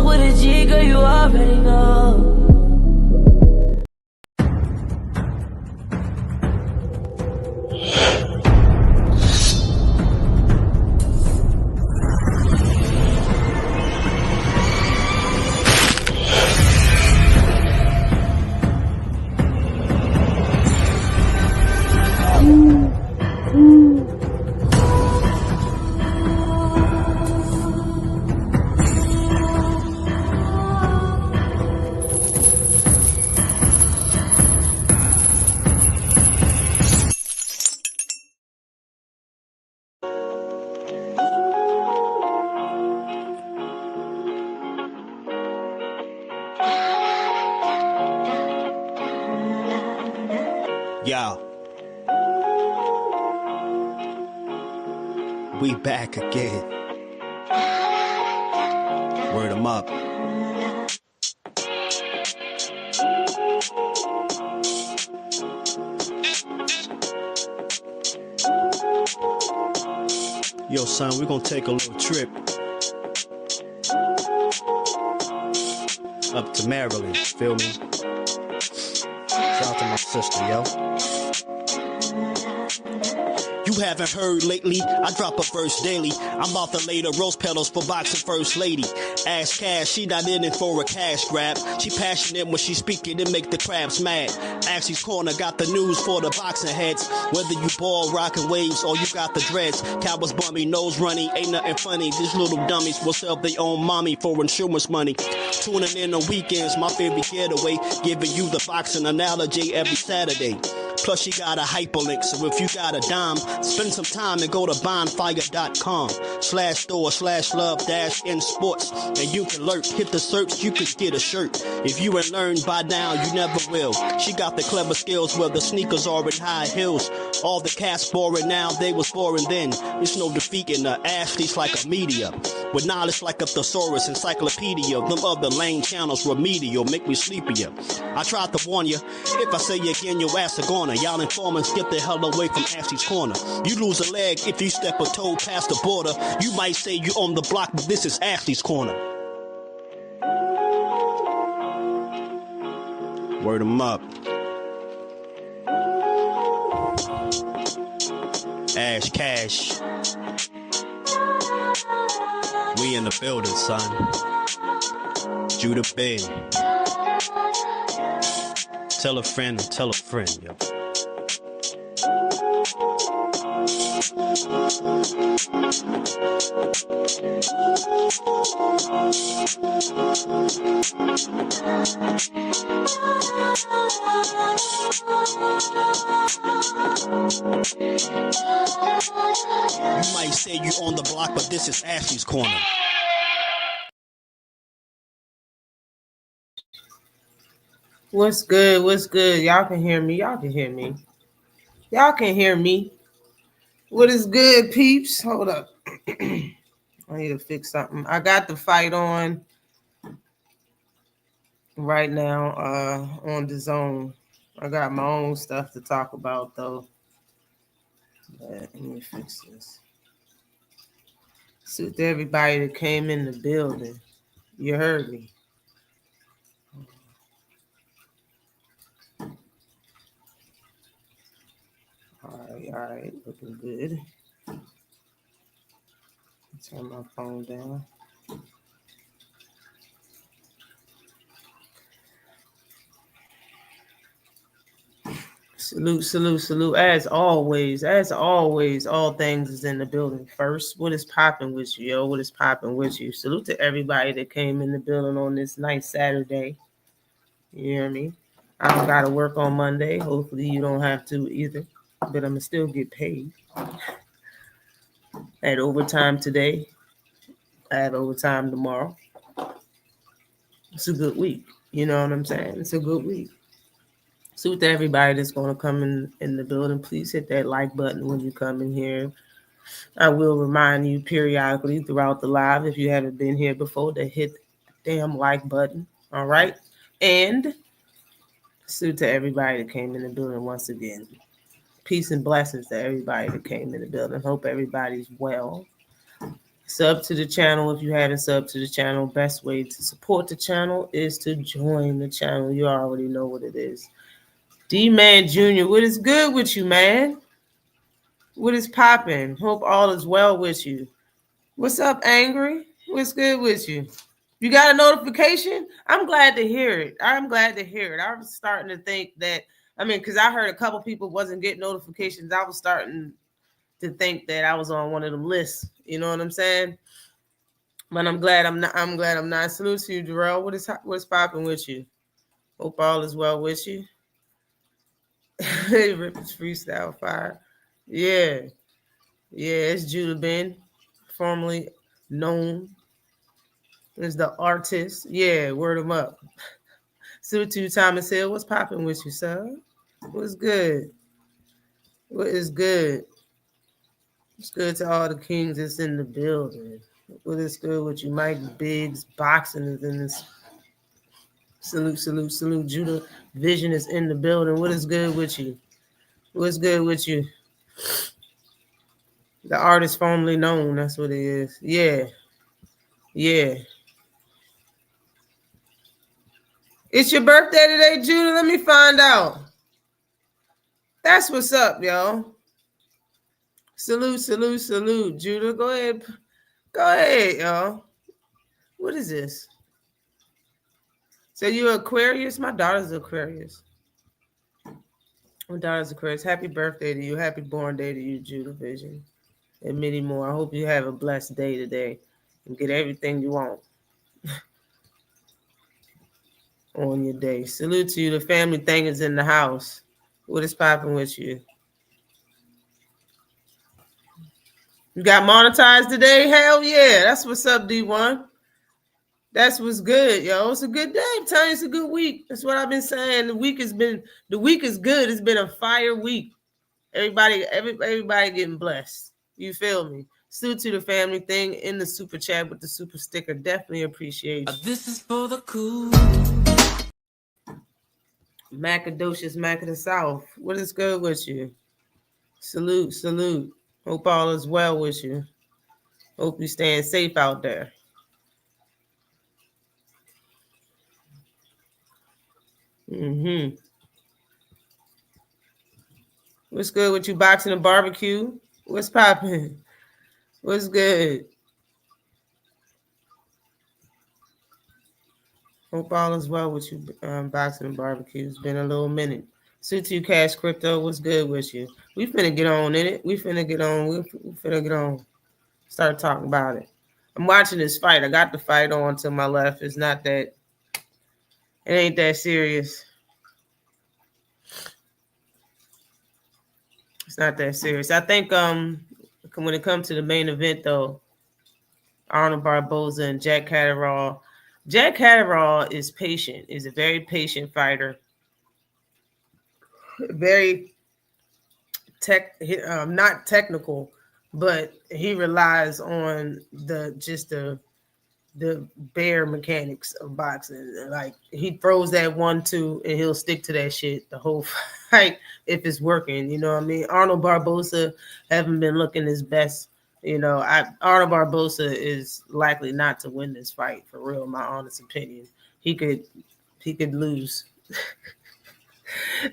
fuck with a G, girl, you already know. Yo, we back again. Word 'em up. Yo, son, we gonna take a little trip up to Maryland, feel me? Shout out to my sister, yo. You haven't heard lately, I drop a verse daily. I'm about to lay the rose petals for boxing first lady. Ask Cash, she not in it for a cash grab. She passionate when she speaking and make the crabs mad. Ashley's Corner got the news for the boxing heads. Whether you ball, rockin' waves, or you got the dreads. Cowboys bummy, nose runny, ain't nothing funny. These little dummies will sell their own mommy for insurance money. Tuning in on weekends, my favorite getaway. Giving you the boxing analogy every Saturday. Plus she got a hyperlink, so if you got a dime, spend some time and go to bonfire.com/store/love-in-sports, and you can lurk, hit the search, you could get a shirt. If you ain't learned by now, you never will. She got the clever skills where the sneakers are in high heels. All the cats boring now, they was boring then. There's no defeating her. Ashley's like a media, with knowledge like a thesaurus, encyclopedia. Them other lame channels remedial, make me sleepier. I tried to warn you, if I say again, your ass are gonna. Y'all informants, get the hell away from Ashley's Corner. You lose a leg if you step a toe past the border. You might say you on the block, but this is Ashley's Corner. Word 'em up. Ash Cash. We in the building, son. Judah Ben. Tell a friend and tell a friend, yo. You might say you on the block, but this is Ashley's Corner. What's good? What's good? Y'all can hear me. Y'all can hear me. Y'all can hear me. What is good, peeps? Hold up. I need to fix something. I got the fight on right now on the zone. I got my own stuff to talk about, though. But let me fix this. Salute to everybody that came in the building. You heard me. All right, looking good. Turn my phone down. Salute. As always, all things is in the building first. What is popping with you, yo? What is popping with you? Salute to everybody that came in the building on this nice Saturday. You hear me? I don't got to work on Monday. Hopefully you don't have to either. But I'm going to still get paid. I had overtime today. I have overtime tomorrow. It's a good week. You know what I'm saying? It's a good week. Salute to everybody that's going to come in the building. Please hit that like button when you come in here. I will remind you periodically throughout the live, if you haven't been here before, to hit the damn like button. All right? And salute to everybody that came in the building once again. Peace and blessings to everybody that came in the building. Hope everybody's well. Sub to the channel if you haven't subbed to the channel. Best way to support the channel is to join the channel. You already know what it is. D-Man Jr., what is good with you, man? What is popping? Hope all is well with you. What's up, Angry? What's good with you? You got a notification? I'm glad to hear it. I'm glad to hear it. I was starting to think that, because I heard a couple people wasn't getting notifications. I was starting to think that I was on one of them lists. You know what I'm saying? But I'm glad I'm not. I'm glad I'm not. Salute to you, Jarrell. What's popping with you? Hope all is well with you. Rip his freestyle fire. Yeah. It's Judah Ben, formerly known as the artist. Yeah, word him up. Salute to you, Thomas Hill. What's popping with you, sir? What's good? What is good? What's good to all the kings that's in the building? What is good with you? Mike Biggs, boxing is in this. Salute. Judah Vision is in the building. What is good with you? What's good with you? The artist formerly known. That's what it is. Yeah. It's your birthday today, Judah? Let me find out. That's what's up, y'all. Salute, Judah. Go ahead, y'all. What is this? So you're Aquarius? My daughter's Aquarius. My daughter's Aquarius. Happy birthday to you. Happy born day to you, Judah Vision. And many more. I hope you have a blessed day today and get everything you want on your day. Salute to you. The family thing is in the house. What is popping with you? You got monetized today? Hell yeah. That's what's up, D1. That's what's good, yo. It's a good day. I'm telling you, it's a good week. That's what I've been saying. The week is good. It's been a fire week. Everybody getting blessed. You feel me? Salute to the family thing in the super chat with the super sticker. Definitely appreciate you. This is for the cool. Macadocious Mac of the South. What is good with you? Salute. Hope all is well with you. Hope you staying safe out there. What's good with you, boxing and barbecue? What's popping? What's good? Hope all is well with you, boxing and barbecue. It's been a little minute. Suit to you, Cash Crypto. What's good with you? We finna get on in it. We finna get on. Start talking about it. I'm watching this fight. I got the fight on to my left. It's not that. It ain't that serious. It's not that serious. I think when it comes to the main event though, Arnold Barboza and Jack Catterall. Jack Catterall is patient. Is a very patient fighter. Very not technical, but he relies on the bare mechanics of boxing. Like he throws that 1-2 and he'll stick to that shit the whole fight if it's working. You know what I mean? Arnold Barboza haven't been looking his best. You know, Arnold Barboza is likely not to win this fight for real. My honest opinion, he could lose.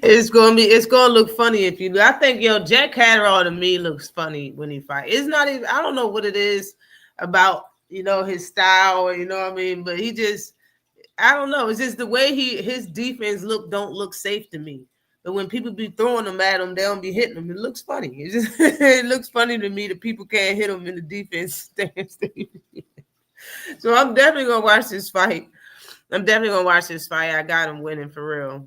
It's gonna look funny if you. I think Jack Catterall to me looks funny when he fights. It's not even. I don't know what it is about his style or what I mean, but he just. I don't know. It's just the way his defense don't look safe to me. But when people be throwing them at him, they don't be hitting them. It looks funny. It just it looks funny to me that people can't hit him in the defense stance. So I'm definitely gonna watch this fight. I got him winning for real.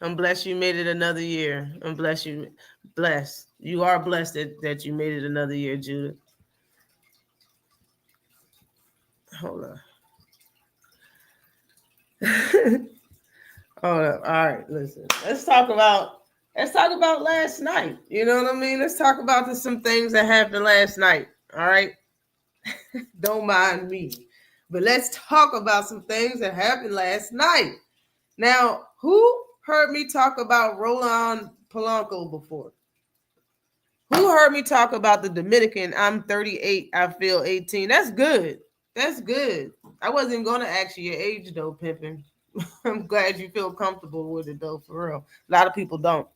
I'm blessed you made it another year. I'm blessed you. Blessed. You are blessed that you made it another year, Judah. Hold on. Hold up. All right, listen. Let's talk about last night. You know what I mean? Let's talk about some things that happened last night. All right. Don't mind me. But let's talk about some things that happened last night. Now, who heard me talk about Roland Polanco before? Who heard me talk about the Dominican? I'm 38. I feel 18. That's good. That's good. I wasn't going to ask you your age, though, pimping. I'm glad you feel comfortable with it, though, for real. A lot of people don't.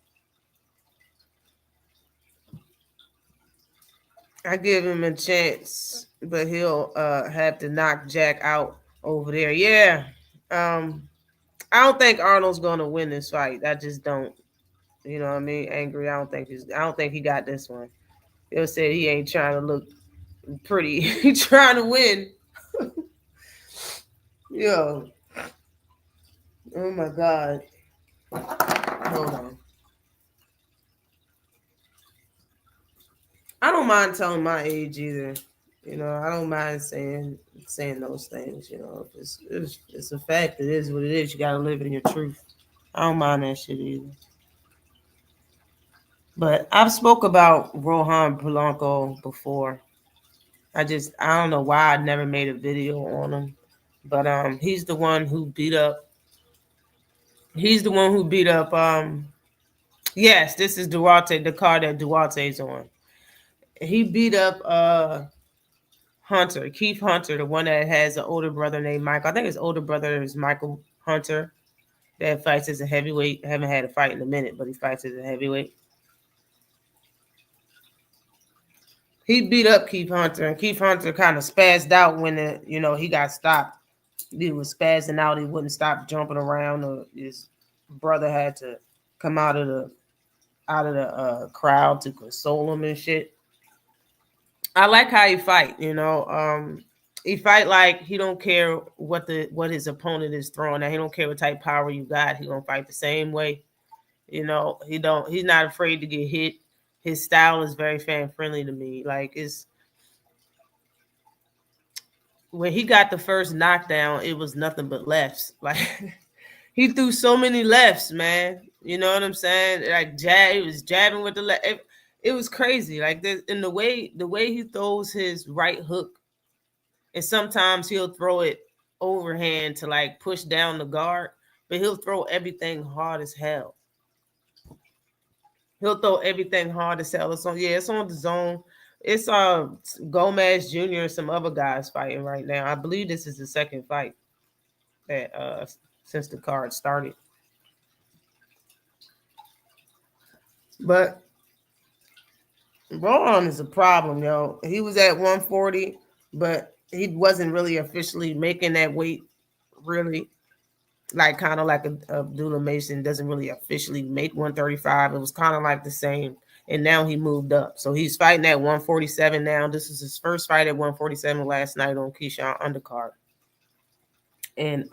I give him a chance, but he'll have to knock Jack out over there. Yeah. I don't think Arnold's going to win this fight. I just don't. You know what I mean? Angry. I don't think he got this one. He'll say he ain't trying to look pretty. He's trying to win. Yo. Oh my God. Hold on. I don't mind telling my age either. You know, I don't mind saying those things. You know, if it's a fact. It is what it is. You gotta live in your truth. I don't mind that shit either. But I've spoke about Rohan Polanco before. I don't know why I never made a video on him. But he's the one who beat up yes, this is Duarte, the car that Duarte's on. He beat up Hunter, Keith Hunter, the one that has an older brother named Michael. I think his older brother is Michael Hunter that fights as a heavyweight. I haven't had a fight in a minute, but he fights as a heavyweight. He beat up Keith Hunter, and Keith Hunter kind of spazzed out when he got stopped. He was spazzing out. He wouldn't stop jumping around. Or his brother had to come out of the crowd to console him and shit. I like how he fight. He fight like he don't care what his opponent is throwing at. He don't care what type of power you got. He gonna fight the same way. He's not afraid to get hit. His style is very fan friendly to me. Like when he got the first knockdown, it was nothing but lefts. Like he threw so many lefts, man. You know what I'm saying? Like he was jabbing with the left. It was crazy. Like in the way he throws his right hook, and sometimes he'll throw it overhand to like push down the guard, but he'll throw everything hard as hell. He'll throw everything hard as hell. It's on the zone. It's Gomez Jr. and some other guys fighting right now. I believe this is the second fight that since the card started. But Rohan is a problem, yo. He was at 140, but he wasn't really officially making that weight, really. Like kind of like Abdullah Mason doesn't really officially make 135. It was kind of like the same. And now he moved up. So he's fighting at 147 now. This is his first fight at 147 last night on Keyshawn undercard. And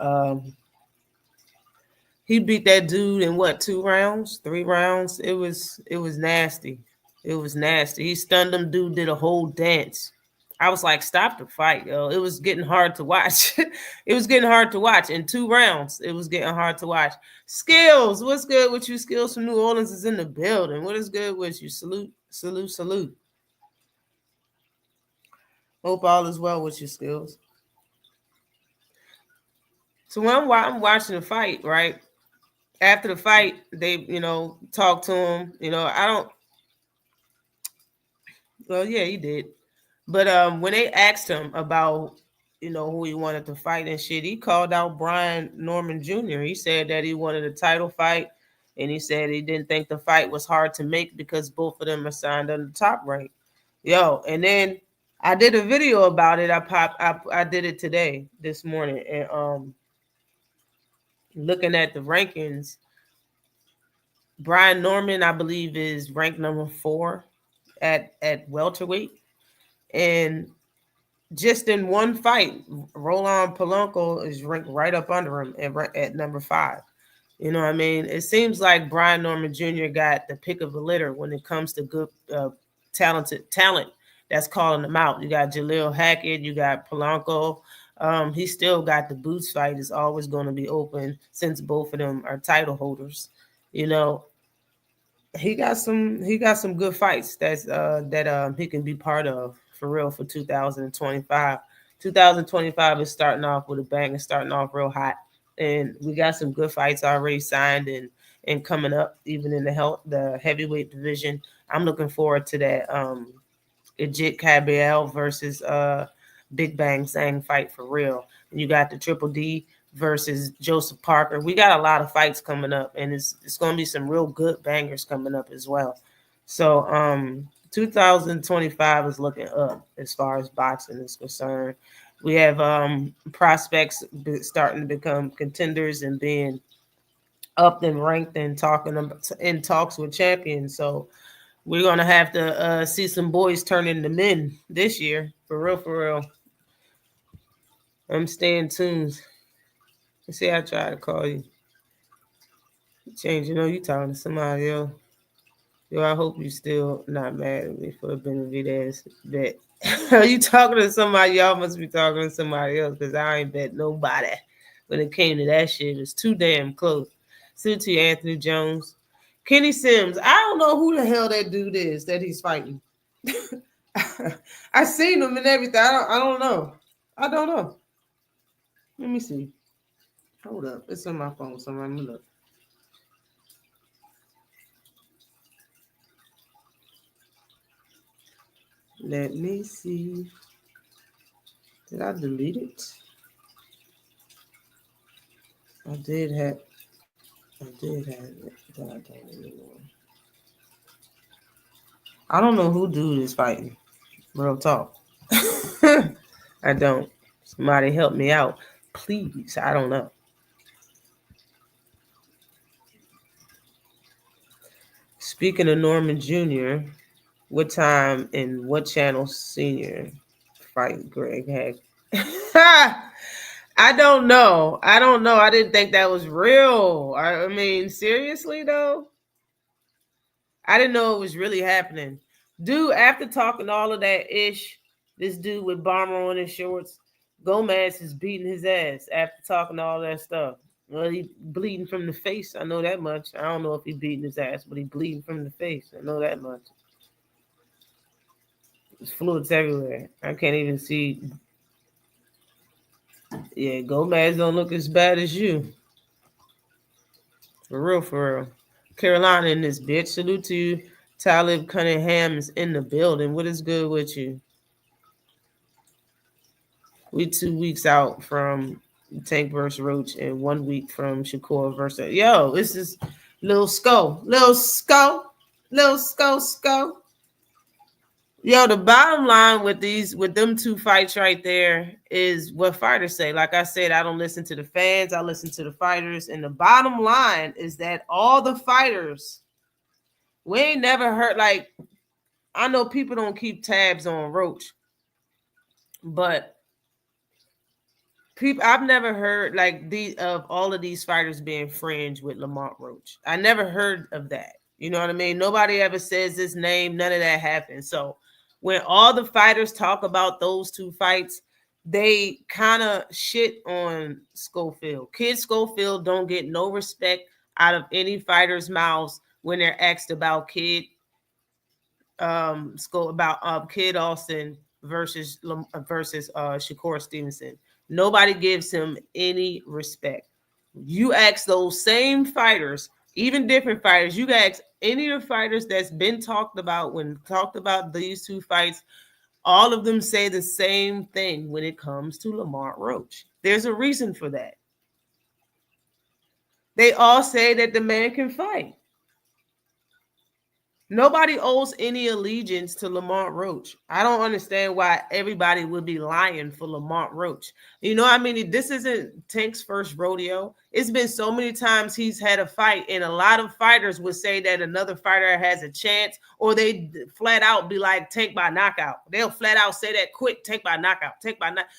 he beat that dude in 3 rounds? It was nasty. It was nasty. He stunned him. Dude did a whole dance. I was like, stop the fight, yo. It was getting hard to watch. It was getting hard to watch. In 2 rounds, it was getting hard to watch. Skills, what's good with you? Skills from New Orleans is in the building. What is good with you? Salute, salute, salute. Hope all is well with you, Skills. So when I'm watching the fight, right? After the fight, they, talk to him. Well, yeah, he did. But when they asked him about, who he wanted to fight and shit, he called out Brian Norman Jr. He said that he wanted a title fight, and he said he didn't think the fight was hard to make because both of them are signed under the top rank. Yo, and then I did a video about it. I did it this morning, and looking at the rankings, Brian Norman, I believe, is ranked number 4 at welterweight. And just in one fight, Rohan Polanco is ranked right up under him at number 5. You know what I mean? It seems like Brian Norman Jr. got the pick of the litter when it comes to good, talent that's calling them out. You got Jaleel Hackett, you got Polanco. He still got the Boots fight is always going to be open since both of them are title holders. He got some good fights that he can be part of for real for 2025. 2025 is starting off with a bang and starting off real hot. And we got some good fights already signed, and and coming up, even in the heavyweight division. I'm looking forward to that Ajit Cabriel versus Big Bang Sang fight for real. And you got the Triple D versus Joseph Parker. We got a lot of fights coming up, and it's going to be some real good bangers coming up as well. So 2025 is looking up as far as boxing is concerned. We have prospects starting to become contenders and being up and ranked and talking about, in talks with champions. So we're gonna have to see some boys turn into men this year, for real, for real. I'm staying tuned. You see, I try to call you. Change, you know, you talking to somebody else. Yo, I hope you still not mad at me for the Benavidez bet. Are you talking to somebody? Y'all must be talking to somebody else because I ain't bet nobody when it came to that shit. It's too damn close. Salute to you, Anthony Jones. Kenny Sims. I don't know who the hell that dude is that he's fighting. I seen him and everything. I don't know. I don't know. Let me see. Hold up. It's on my phone somewhere. Let me look. Let me see. Did I delete it? I did have it, but I don't anymore. I don't know who dude is fighting. Real talk. I don't. Somebody help me out. Please. I don't know. Speaking of Norman Jr., what time and what channel senior fight Greg had? I don't know. I don't know. I didn't think that was real. I mean, seriously though? I didn't know it was really happening. Dude, after talking all of that ish, this dude with bomber on his shorts, Gomez is beating his ass after talking all that stuff. Well, he bleeding from the face. I know that much. I don't know if he beating his ass, but he bleeding from the face. I know that much. There's fluids everywhere. I can't even see. Yeah, Gomez don't look as bad as you. For real, for real. Carolina in this bitch. Salute to you. Talib Cunningham is in the building. What is good with you? We 2 weeks out from Tank versus Roach and 1 week from Shakur versus. Yo, this is Lil Sko. Lil Sko. Lil Sko Sko. Yo, the bottom line with them two fights right there is what fighters say. Like I said, I don't listen to the fans. I listen to the fighters. And the bottom line is that all the fighters, we ain't never heard, like, I know people don't keep tabs on Roach, but I've never heard like of all of these fighters being friends with Lamont Roach. I never heard of that. You know what I mean? Nobody ever says his name. None of that happened. So when all the fighters talk about those two fights, they kind of shit on Schofield. Kid Schofield don't get no respect out of any fighter's mouths when they're asked about Kid Kid Austin versus Shakur Stevenson. Nobody gives him any respect. You ask those same fighters, even different fighters, you ask any of the fighters that's been talked about when talked about these two fights, all of them say the same thing when it comes to Lamont Roach. There's a reason for that. They all say that the man can fight. Nobody owes any allegiance to Lamont Roach. I don't understand why everybody would be lying for Lamont Roach. You know, I mean, this isn't Tank's first rodeo. It's been so many times he's had a fight, and a lot of fighters would say that another fighter has a chance, or they flat out be like, Tank by knockout. They'll flat out say that quick, Tank by knockout, Tank by knockout.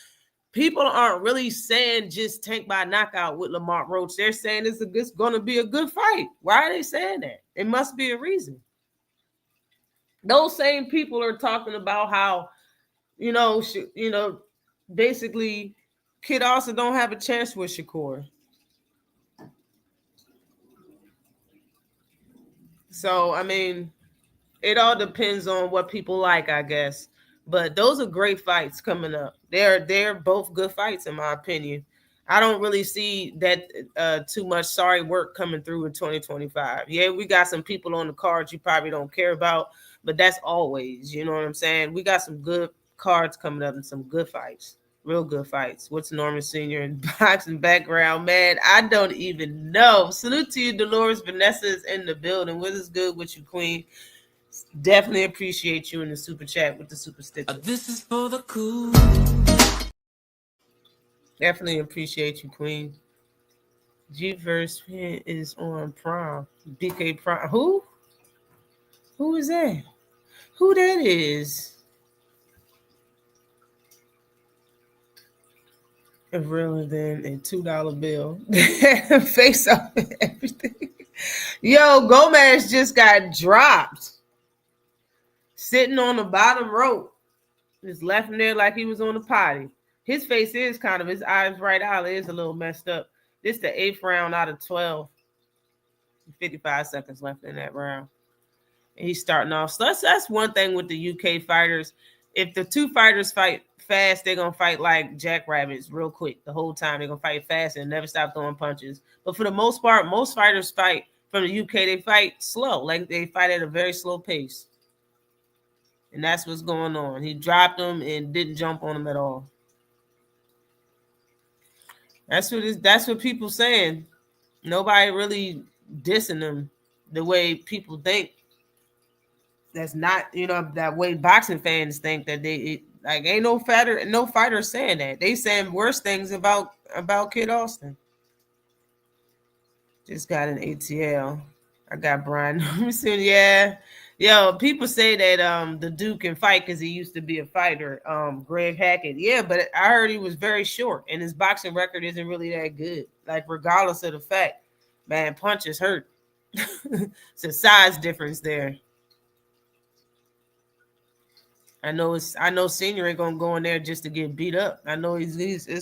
People aren't really saying just Tank by knockout with Lamont Roach. They're saying it's going to be a good fight. Why are they saying that? It must be a reason. Those same people are talking about how, basically Kid Austin don't have a chance with Shakur. So, I mean, it all depends on what people like, I guess. But those are great fights coming up. They're both good fights, in my opinion. I don't really see that too much sorry work coming through in 2025. Yeah, we got some people on the cards you probably don't care about, but that's always, you know what I'm saying? We got some good cards coming up and some good fights, real good fights. What's Norman Sr. in boxing background, man? I don't even know. Salute to you, Dolores. Vanessa is in the building. What is good with you, Queen? Definitely appreciate you in the super chat with the super sticker. This is for the cool. Definitely appreciate you, Queen. G-Verse is on Prom. BK Prom. Who? Who is that? Who that is? Realer than a $2 bill. Face up and everything. Yo, Gomez just got dropped. Sitting on the bottom rope. Just left him there like he was on the potty. His face is kind of, his eyes right out is a little messed up. This the 8th round out of 12. 55 seconds left in that round. And he's starting off. So that's one thing with the UK fighters. If the two fighters fight fast, they're going to fight like jackrabbits real quick the whole time. They're going to fight fast and never stop throwing punches. But for the most part, most fighters fight from the UK, they fight slow. Like they fight at a very slow pace. And that's what's going on. He dropped him and didn't jump on him at all. That's what people saying. Nobody really dissing him the way people think. That's not, that way boxing fans think that ain't no fighter saying that. They saying worse things about Kid Austin. Just got an ATL. I got Brian. Yeah. Yo, people say that the dude can fight because he used to be a fighter. Greg Hackett. Yeah, but I heard he was very short and his boxing record isn't really that good. Like, regardless of the fact, man, punches hurt. It's a size difference there. I know Senior ain't gonna go in there just to get beat up. I know he's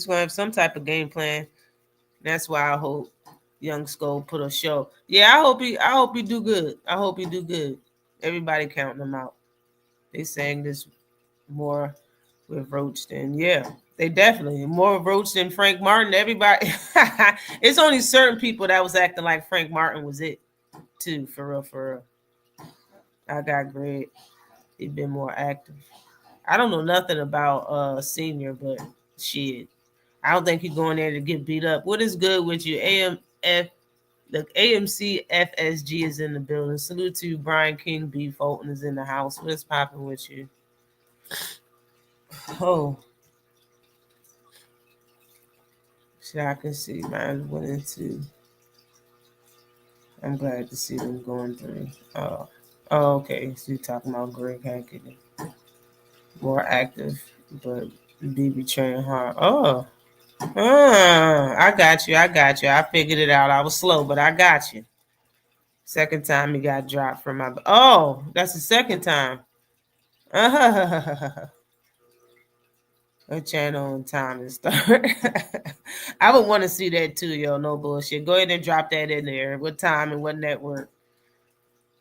gonna have some type of game plan. That's why I hope Young Skull put a show. Yeah, I hope he do good. I hope he do good. Everybody counting him out. They saying this more with Roach than they definitely more Roach than Frank Martin. Everybody, it's only certain people that was acting like Frank Martin was it too. For real. I got Greg. He's been more active. I don't know nothing about Senior, but shit, I don't think he's going there to get beat up. What is good with you? The AMC FSG is in the building. Salute to you, Brian King. B. Fulton is in the house. What's popping with you? Oh, shit, I can see mine went into. I'm glad to see them going through. Oh, okay. So you're talking about Greg Hackett. More active, but be betraying hard. Oh, I got you. I figured it out. I was slow, but I got you. Second time he got dropped from my. Oh, that's the second time. A channel on time and start. I would want to see that too, yo. No bullshit. Go ahead and drop that in there. What time and what network?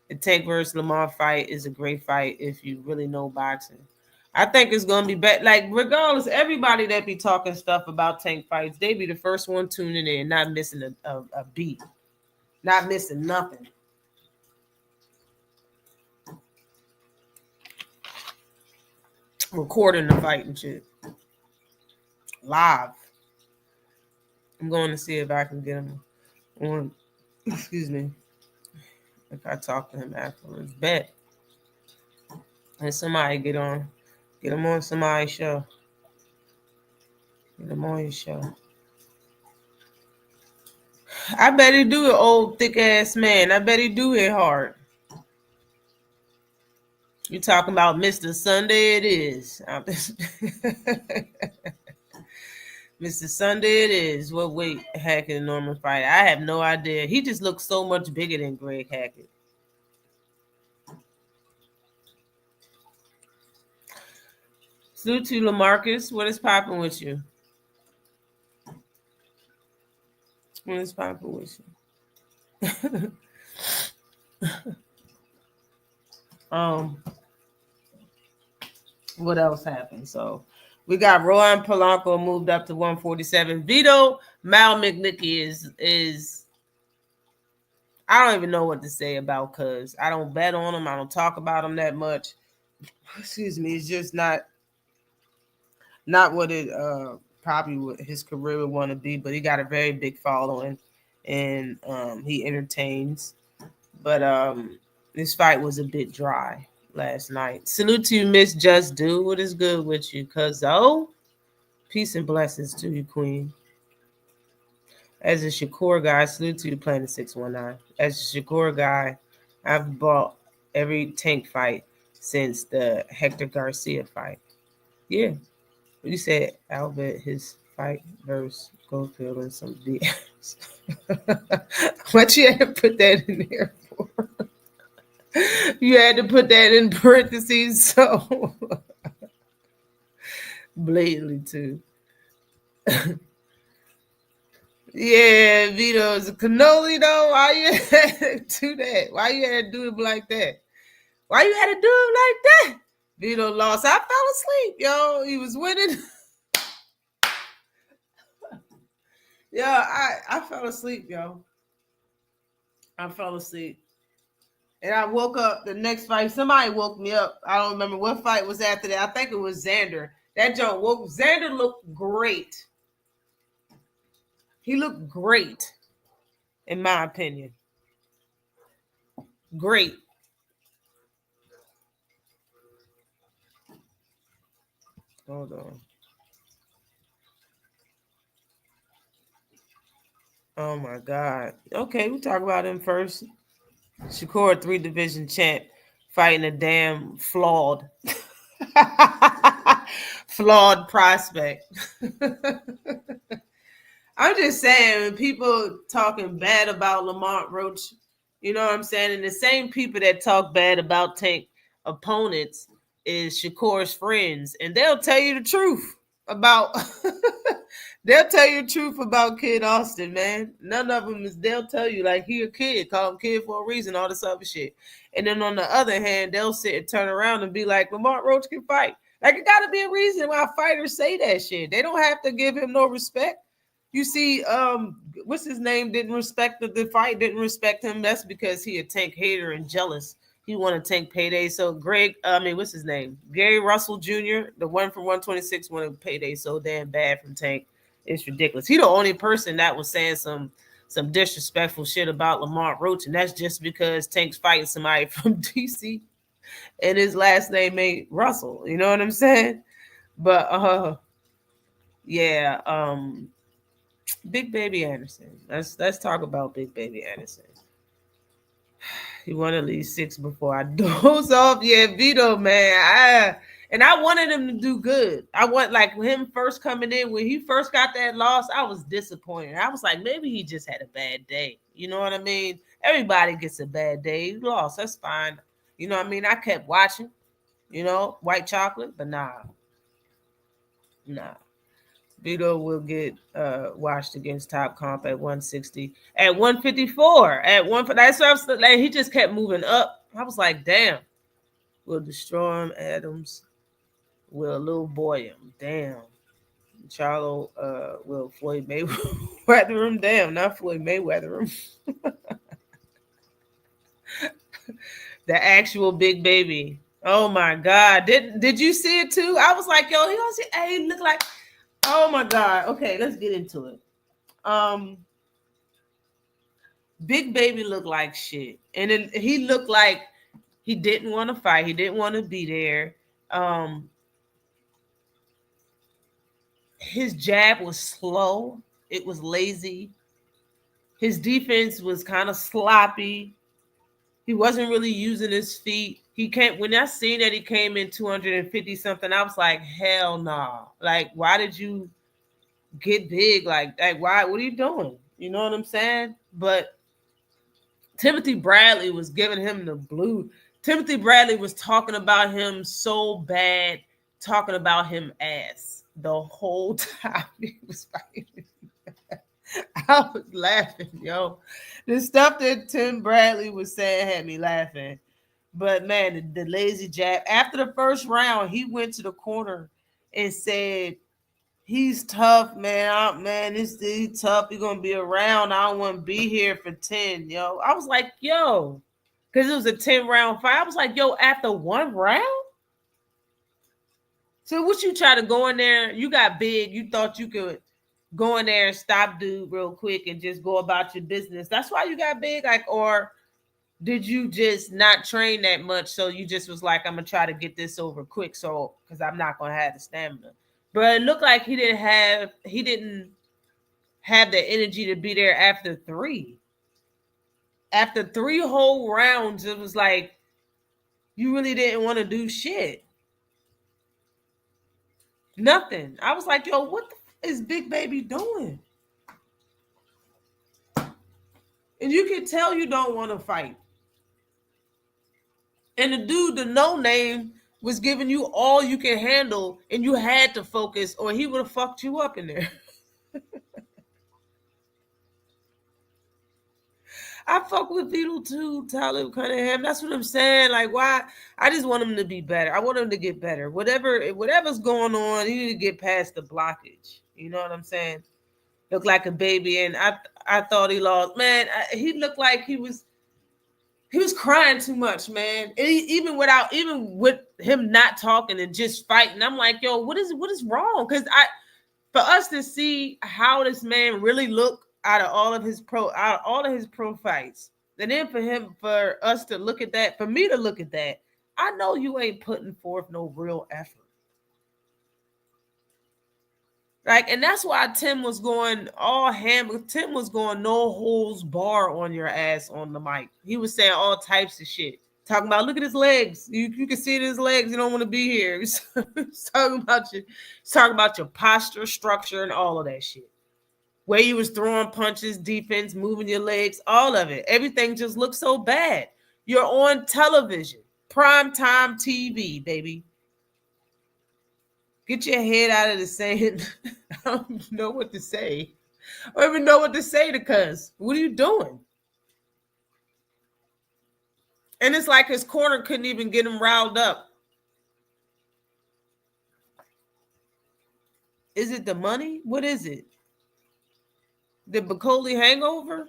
The Tank versus Lamar fight is a great fight if you really know boxing. I think it's gonna be better. Like, regardless, everybody that be talking stuff about Tank fights, they be the first one tuning in, not missing a beat, not missing nothing. Recording the fight and shit live. I'm going to see if I can get him on. Excuse me. If I talk to him afterwards, bet. And somebody get him on somebody's show. Get him on your show. I bet he do it, old thick ass man. I bet he do it hard. You talking about Mr. Sunday it is. Mr. Sunday it is. What weight Hackett and Norman fight? I have no idea. He just looks so much bigger than Greg Hackett. Salute to LaMarcus. What is popping with you? What is popping with you? What else happened? So We got Rowan Polanco moved up to 147. Vito Mal McNicky is I don't even know what to say about Cuz. I don't bet on him. I don't talk about him that much. Excuse me. It's just not what it probably what his career would want to be. But he got a very big following, and he entertains. But this fight was a bit dry last night. Salute to you, Miss Just Do. What is good with you? Cuz peace and blessings to you, Queen. As a Shakur guy, salute to you, Planet 619. As a Shakur guy, I've bought every Tank fight since the Hector Garcia fight. Yeah. You said Albert, his fight versus Goldfield and some BS. What you had to put that in there for? You had to put that in parentheses, so blatantly too. Yeah, Vito's a cannoli though. Why you had to do that? Why you had to do him like that? Why you had to do him like that? Vito lost. I fell asleep, yo. He was winning. Yeah, I fell asleep, yo. I fell asleep. And I woke up the next fight. Somebody woke me up. I don't remember what fight was after that. I think it was Xander. That joint woke. Xander looked great. He looked great, in my opinion. Great. Hold on. Oh my God. Okay, we'll talk about him first. Shakur, 3-division champ, fighting a damn flawed prospect. I'm just saying, when people talking bad about Lamont Roach, you know what I'm saying? And the same people that talk bad about Tank opponents is Shakur's friends, and they'll tell you the truth about they'll tell you the truth about Kid Austin, man. None of them they'll tell you like he a kid, call him kid for a reason, all this other shit. And then on the other hand, they'll sit and turn around and be like, Lamont Roach can fight. Like it gotta be a reason why fighters say that shit. They don't have to give him no respect. You see, what's his name? Didn't respect the fight, didn't respect him. That's because he a Tank hater and jealous. He wanted Tank payday. So what's his name? Gary Russell Jr., the one from 126, wanted payday so damn bad from Tank. It's ridiculous. He the only person that was saying some disrespectful shit about Lamont Roach, and that's just because Tank's fighting somebody from DC, and his last name ain't Russell. You know what I'm saying? But yeah. Big Baby Anderson. Let's talk about Big Baby Anderson. He won at least 6 before I doze off. Yeah, Vito, man. I wanted him to do good. I want like him first coming in when he first got that loss. I was disappointed. I was like, maybe he just had a bad day. You know what I mean? Everybody gets a bad day. He lost. That's fine. You know what I mean? I kept watching. You know, white chocolate, but nah. Vito will get washed against Top Comp at 160, at 154, at one. That's what I was like. He just kept moving up. I was like, damn. Will destroy him, Adams. Will little boy him. Damn. Charlo will Floyd Mayweather him. Damn, not Floyd Mayweather him. The actual Big Baby. Oh my God. Did you see it too? I was like, yo, he don't see. Hey, look like. Oh my God. Okay, let's get into it. Big Baby looked like shit. And he looked like he didn't want to fight. He didn't want to be there. His jab was slow. It was lazy. His defense was kind of sloppy. He wasn't really using his feet. When I seen that he came in 250 something, I was like, hell no. Nah. Like, why did you get big? Like why? What are you doing? You know what I'm saying? But Timothy Bradley was giving him the blue. Timothy Bradley was talking about him so bad, talking about him ass the whole time he was fighting. I was laughing, yo. The stuff that Tim Bradley was saying had me laughing. But man, the lazy jab. After the first round, he went to the corner and said, he's tough, man. Man, he's tough. He's going to be around. I don't want to be here for 10, yo. I was like, yo, because it was a 10-round fight. I was like, yo, after one round? So what you try to go in there? You got big. You thought you could go in there and stop dude real quick and just go about your business. That's why you got big? Like, or did you just not train that much? So you just was like, I'm going to try to get this over quick. So, because I'm not going to have the stamina. But it looked like he didn't have the energy to be there after 3. After 3 whole rounds, it was like you really didn't want to do shit. Nothing. I was like, yo, what the f- is Big Baby doing? And you can tell you don't want to fight. And the dude, the no name, was giving you all you can handle, and you had to focus, or he would have fucked you up in there. I fuck with Beetle too, Talib Cunningham. That's what I'm saying. Like, why? I just want him to be better. I want him to get better. Whatever's going on, he need to get past the blockage. You know what I'm saying? Looked like a baby, and I thought he lost. Man, he looked like he was crying too much, man. And even with him not talking and just fighting, I'm like, yo, what is wrong? Because for us to see how this man really looked out of all of his pro fights, and then for us to look at that, for me to look at that, I know you ain't putting forth no real effort. Like, and that's why Tim was going all ham. Tim was going no holds bar on your ass on the mic. He was saying all types of shit. Talking about, look at his legs. You can see it in his legs. You don't want to be here. He's talking about your posture, structure, and all of that shit. Where you was throwing punches, defense, moving your legs, all of it. Everything just looks so bad. You're on television, primetime TV, baby. Get your head out of the sand. I don't know what to say. I don't even know what to say to cuz. What are you doing? And it's like his corner couldn't even get him riled up. Is it the money? What is it? The Bacoli hangover?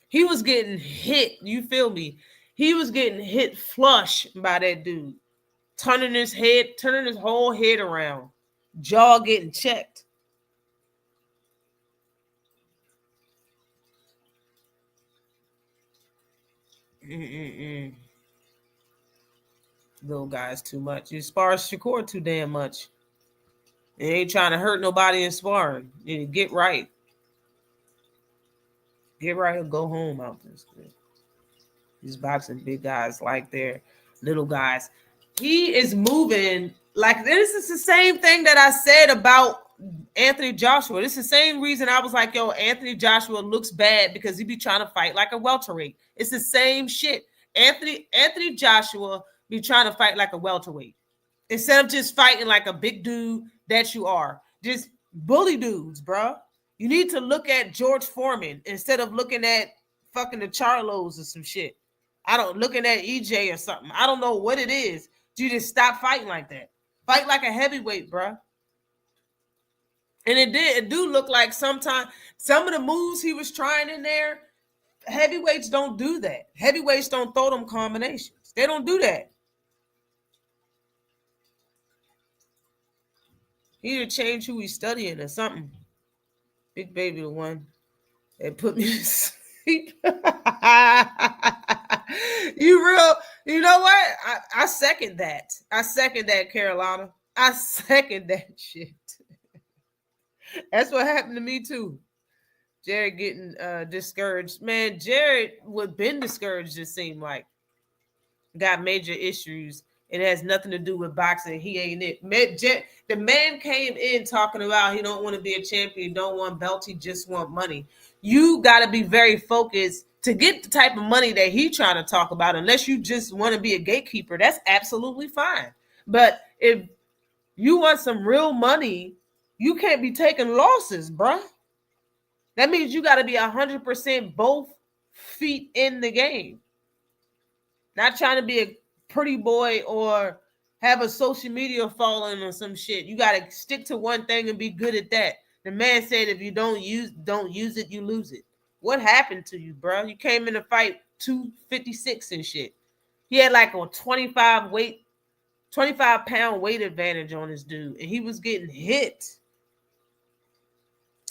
He was getting hit. You feel me? He was getting hit flush by that dude. Turning his whole head around. Jaw getting checked. Little guy's too much. You spar Shakur too damn much. He ain't trying to hurt nobody in sparring. You get right. Get right or go home out this. These boxing big guys like their little guys. He is moving like this is the same thing that I said about Anthony Joshua. This is the same reason I was like, yo, Anthony Joshua looks bad because he be trying to fight like a welterweight. It's the same shit. Anthony Joshua be trying to fight like a welterweight instead of just fighting like a big dude that you are. Just bully dudes, bro. You need to look at George Foreman instead of looking at fucking the Charlos or some shit. Looking at EJ or something. I don't know what it is. You just stop fighting like that. Fight like a heavyweight, bro. And it do look like sometimes some of the moves he was trying in there, heavyweights don't do that. Heavyweights don't throw them combinations. They don't do that. He need to change who he's studying or something. Big Baby the one that put me to sleep. You know what? I second that. I second that, Carolina. I second that shit. That's what happened to me too. Jared getting discouraged. Man, Jared would been discouraged, it seemed like. Got major issues. It has nothing to do with boxing. He ain't it. The man came in talking about he don't want to be a champion, don't want belts, he just want money. You got to be very focused to get the type of money that he trying to talk about. Unless you just want to be a gatekeeper, that's absolutely fine. But if you want some real money, you can't be taking losses, bruh. That means you got to be 100% both feet in the game. Not trying to be a pretty boy or have a social media following or some shit. You gotta stick to one thing and be good at that. The man said if you don't use it, you lose it. What happened to you, bro? You came in the fight 256 and shit. He had like a 25-pound weight advantage on this dude, and he was getting hit.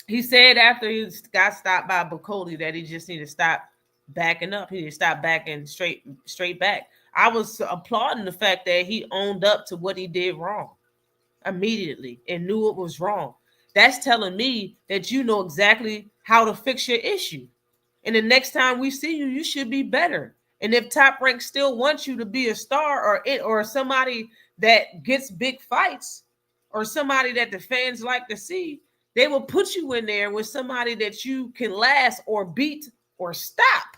He said after he got stopped by Bacoli that he just needed to stop backing up. He needed to stop backing straight back. I was applauding the fact that he owned up to what he did wrong immediately and knew it was wrong. That's telling me that you know exactly how to fix your issue. And the next time we see you, you should be better. And if Top Rank still wants you to be a star or somebody that gets big fights or somebody that the fans like to see, they will put you in there with somebody that you can last or beat or stop.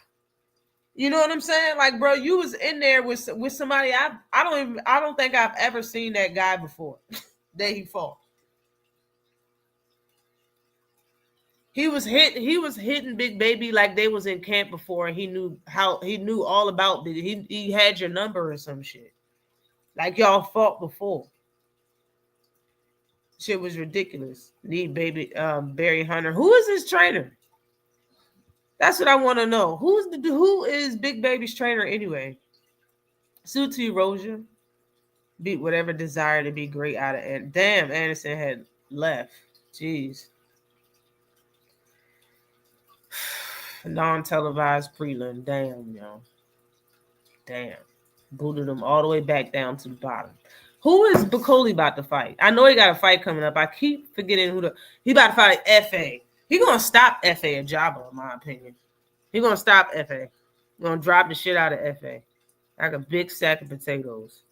You know what I'm saying? Like, bro, you was in there with somebody I don't think I've ever seen that guy before that he fought. He was hitting Big Baby like they was in camp before, and he knew all about it. He had your number or some shit. Like y'all fought before. Shit was ridiculous. Need Baby Barry Hunter. Who is his trainer? That's what I want to know. Who is Big Baby's trainer anyway? Sue to Erosion. Beat whatever desire to be great out of it. Damn, Anderson had left. Jeez. Non-televised prelim. Damn, yo. Damn. Booted him all the way back down to the bottom. Who is Bacoli about to fight? I know he got a fight coming up. I keep forgetting he about to fight F.A. He gonna stop F.A. at Jabba, in my opinion. He gonna stop F.A. Gonna drop the shit out of F.A. Like a big sack of potatoes.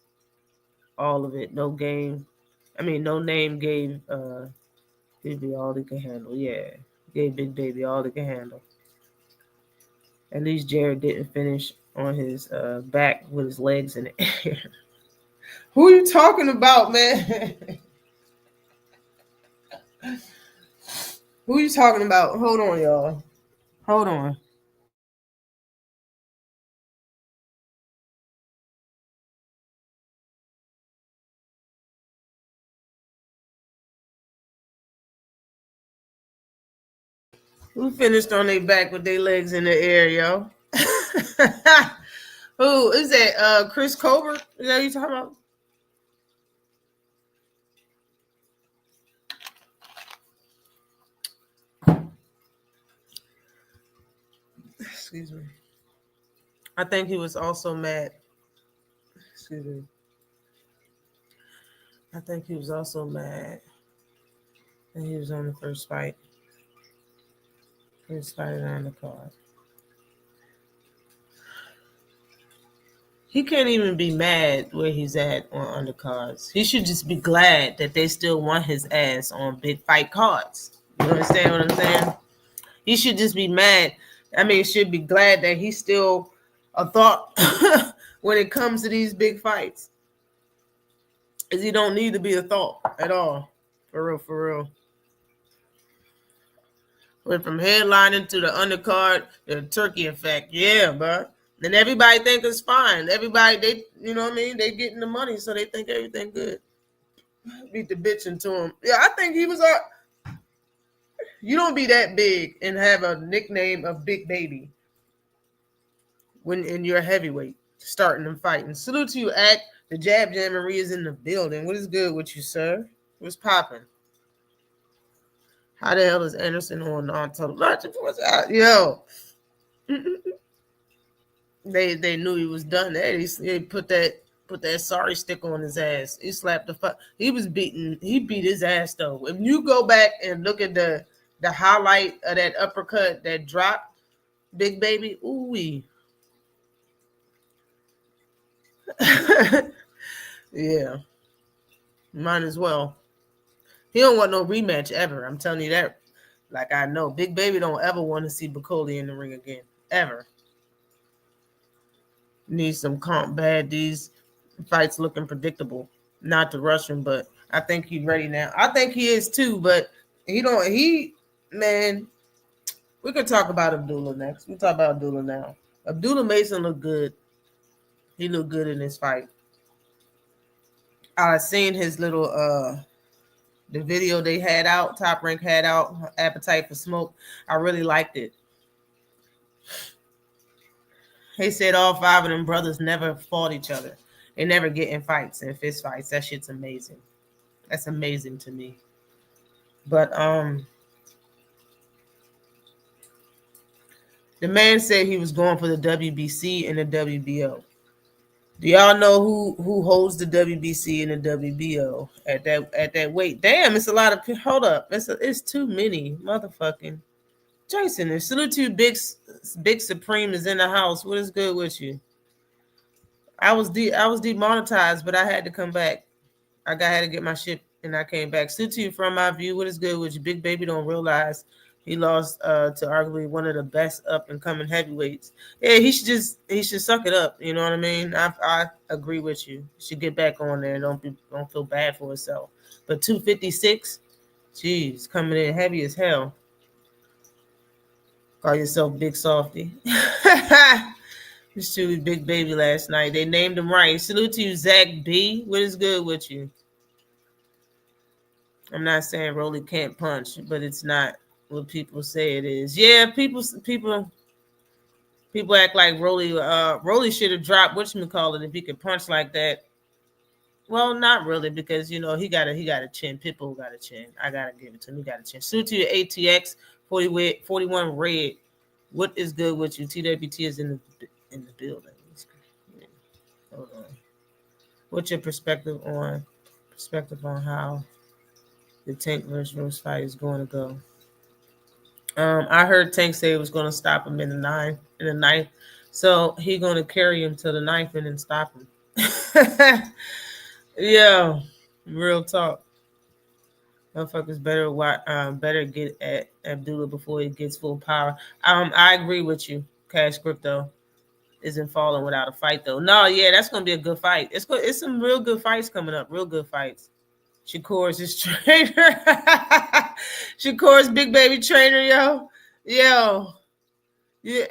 All of it. No name gave Baby all he can handle. Yeah. Gave Big Baby all he can handle. At least Jared didn't finish on his back with his legs in the air. Who are you talking about, man? Who are you talking about? Hold on, y'all. Hold on. Who finished on their back with their legs in the air, yo? Who is that? Chris Colbert? Is that what you talking about? Excuse me. I think he was also mad. Excuse me. I think he was also mad that he was on the first fight. First fight on the card. He can't even be mad where he's at on undercards. He should just be glad that they still want his ass on big fight cards. You understand what I'm saying? He should just be mad. I mean, should be glad that he's still a thought when it comes to these big fights. Because he don't need to be a thought at all. For real. Went from headlining to the undercard, the turkey effect. Yeah, bro. And everybody think it's fine. Everybody, they, you know what I mean? They getting the money, so they think everything good. Beat the bitch into him. Yeah, I think he was you don't be that big and have a nickname of Big Baby when in your heavyweight starting and fighting. Salute to you, Act. The Jab Jamboree is in the building. What is good with you, sir? What's popping? How the hell is Anderson on non-television? Yo. They knew he was done. They put that sorry stick on his ass. He slapped the fuck. He beat his ass though. If you go back and look at the highlight of that uppercut that dropped Big Baby, ooh-wee. Yeah. Might as well. He don't want no rematch ever. I'm telling you that. Like I know. Big Baby don't ever want to see Bacoli in the ring again. Ever. Need some comp bad. These fights looking predictable. Not to rush him, but I think he's ready now. I think he is too, but man, we could talk about Abdullah next. We'll talk about Abdullah now. Abdullah Mason looked good. He looked good in this fight. I seen his little the video they had out, Top Rank had out, Appetite for Smoke. I really liked it. He said all 5 of them brothers never fought each other. They never get in fights and fist fights. That shit's amazing. That's amazing to me. But the man said he was going for the WBC and the WBO. Do y'all know who holds the WBC and the WBO at that weight? Damn, it's a lot of. Hold up, it's too many motherfucking. Jason, and salute to you, Big Supreme is in the house. What is good with you? I was demonetized, but I had to come back. Had to get my shit, and I came back. Salute to you from my view. What is good with you? Big Baby don't realize he lost to arguably one of the best up and coming heavyweights. Yeah, he should suck it up. You know what I mean? I agree with you. He should get back on there. Don't feel bad for himself. But 256, geez, coming in heavy as hell. Call yourself Big Softy. It's truly Big Baby last night. They named him right. Salute to you, Zach B. What is good with you? I'm not saying Rolly can't punch, but it's not what people say it is. Yeah, people act like Rolly should have dropped whatchamacallit if he could punch like that. Well, not really, because you know he got a chin. Pitbull got a chin. I gotta give it to him. He got a chin. Salute to your ATX 41 Red. What is good with you? TWT is in the building. Yeah. Hold on. What's your perspective on how the Tank versus Rose fight is going to go? I heard Tank say it was going to stop him in the ninth. So he going to carry him to the ninth and then stop him. Yeah, real talk. Motherfuckers better get at Abdullah before he gets full power. I agree with you. Cash Crypto isn't falling without a fight though. No, yeah, that's gonna be a good fight. It's some real good fights coming up. Real good fights. Shakur's his trainer. Shakur's Big Baby trainer, yo. Yeah.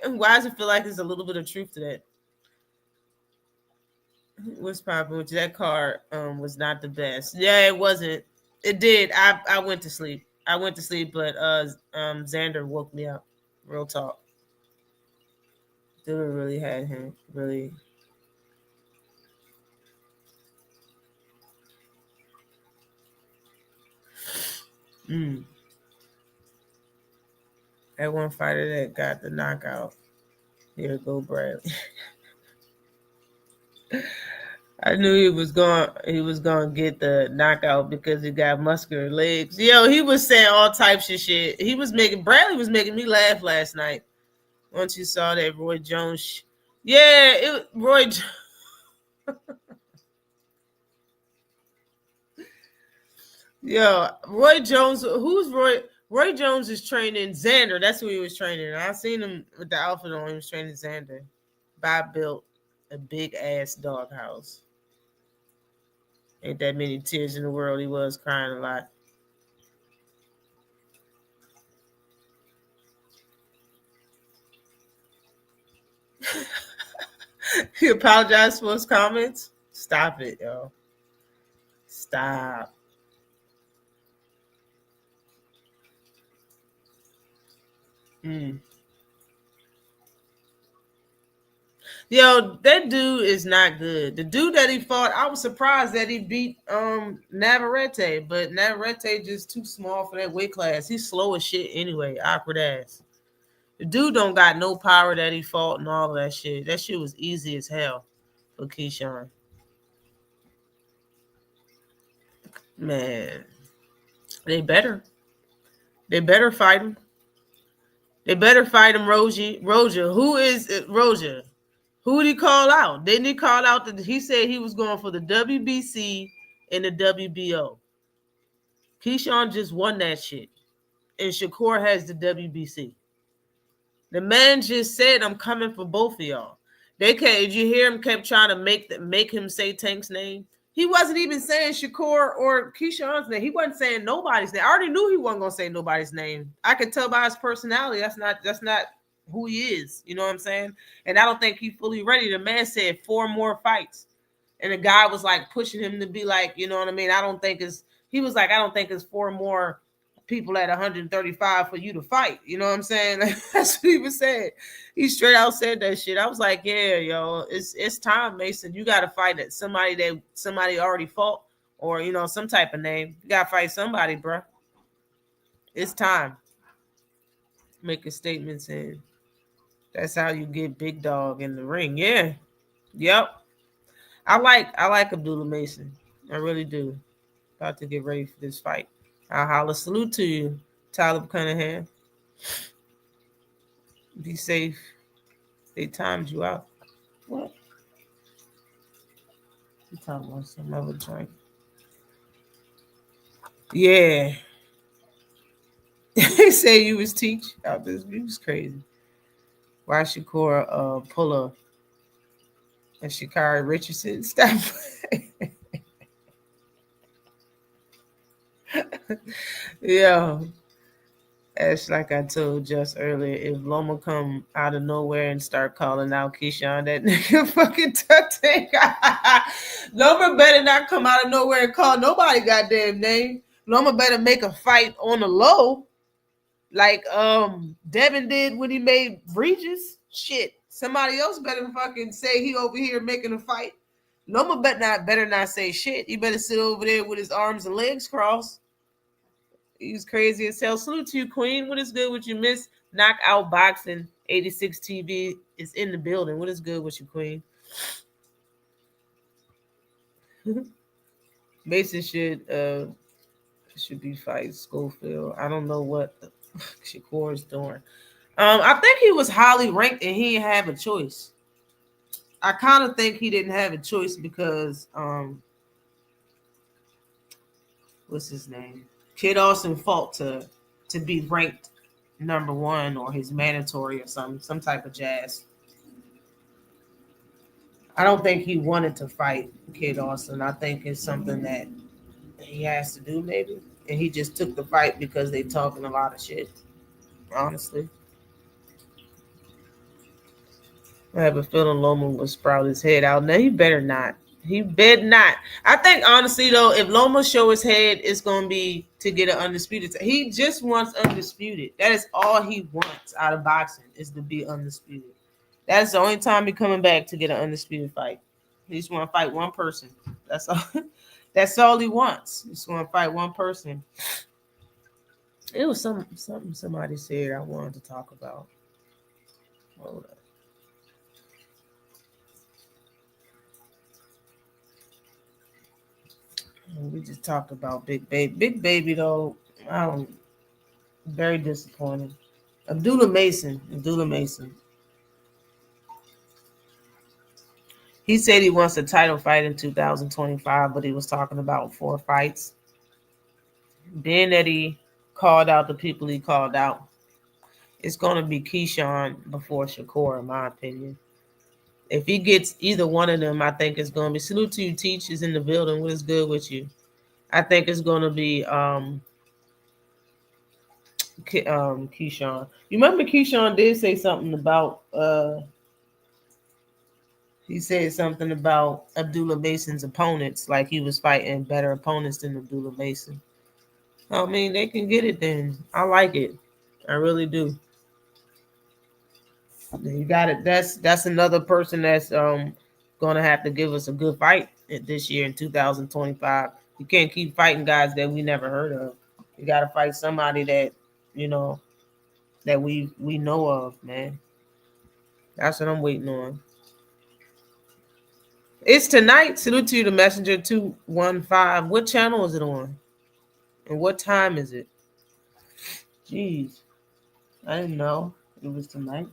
Why does it feel like there's a little bit of truth to that? What's popping with you? That card was not the best. Yeah, it wasn't. It did. I went to sleep. But Xander woke me up. Real talk. Dude really had him. Really. That one fighter that got the knockout. Here go Bradley. I knew he was going to get the knockout because he got muscular legs. Yo, he was saying all types of shit. Bradley was making me laugh last night. Once you saw that Roy Jones. Roy Yo, Roy Jones. Who's Roy? Roy Jones is training Xander. That's who he was training. I seen him with the outfit on. He was training Xander. Bob built a big ass doghouse. Ain't that many tears in the world. He was crying a lot. He apologized for his comments. Stop it, yo. Stop. Yo, that dude is not good. The dude that he fought, I was surprised that he beat Navarrete, but Navarrete just too small for that weight class. He's slow as shit anyway, awkward ass. The dude don't got no power that he fought and all of that shit. That shit was easy as hell for Keyshawn. Man, they better fight him. They better fight him, Roja. Who is it, Roja? Who did he call out? Didn't he call out that he said he was going for the WBC and the WBO? Keyshawn just won that shit. And Shakur has the WBC. The man just said, I'm coming for both of y'all. Did you hear him kept trying to make him say Tank's name? He wasn't even saying Shakur or Keyshawn's name. He wasn't saying nobody's name. I already knew he wasn't gonna say nobody's name. I could tell by his personality. That's not who he is. You know what I'm saying? And I don't think he's fully ready. The man said 4 more fights. And the guy was like pushing him to be like, you know what I mean? He was like, I don't think it's 4 more people at 135 for you to fight. You know what I'm saying? Like, that's what he was saying. He straight out said that shit. I was like, yeah, yo, it's time, Mason. You got to fight it. Somebody already fought, or, you know, some type of name. You got to fight somebody, bro. It's time. Making statements, and that's how you get big dog in the ring. Yeah. Yep. I like Abdullah Mason. I really do. About to get ready for this fight. I'll holler. Salute to you, Tyler Cunningham. Be safe. They timed you out. What? You talking about some other drink? Yeah. They say you was teach out this. You was crazy. Why Shakur Puller and Shakari Richardson? Stop. Yeah. As like I told just earlier, if Loma come out of nowhere and start calling out Keyshawn, that nigga fucking tank. Loma better not come out of nowhere and call nobody goddamn name. Loma better make a fight on the low, like Devin did when he made Regis. Shit, somebody else better fucking say he over here making a fight. Loma better not say shit. He better sit over there with his arms and legs crossed. He's crazy as hell. Salute to you, Queen. What is good with you, Miss Knockout Boxing 86 TV is in the building. What is good with you, Queen? Mason should be fighting Schofield. I don't know what the Shakur is doing. I think he was highly ranked and he didn't have a choice. I kind of think he didn't have a choice because what's his name? Kid Austin fought to be ranked number 1 or his mandatory or some type of jazz. I don't think he wanted to fight Kid Austin. I think it's something that he has to do maybe. And he just took the fight because they talking a lot of shit. Honestly. I have a feeling Loma will sprout his head out. No, he better not. He better not. I think honestly though, if Loma show his head, it's gonna be to get an undisputed. He just wants undisputed. That is all he wants out of boxing is to be undisputed. That's the only time he's coming back to get an undisputed fight. He just want to fight one person. That's all. That's all he wants. He just want to fight one person. It was something somebody said I wanted to talk about. Hold up. We just talked about Big Baby. Big Baby, though, very disappointing. Abdullah Mason. He said he wants a title fight in 2025, but he was talking about 4 fights. Being that he called out the people he called out, it's going to be Keyshawn before Shakur, in my opinion. If he gets either one of them, I think it's going to be. Salute to you, Teach is in the building. What is good with you? I think it's going to be Keyshawn. You remember Keyshawn did say something about he said something about Abdullah Mason's opponents, like he was fighting better opponents than Abdullah Mason. I mean, they can get it then. I like it. I really do. You got it. That's another person that's gonna have to give us a good fight this year in 2025. You can't keep fighting guys that we never heard of. You got to fight somebody that that we know of, man. That's what I'm waiting on. It's tonight. Salute to you, the Messenger 215. What channel is it on? And what time is it? Jeez, I didn't know it was tonight.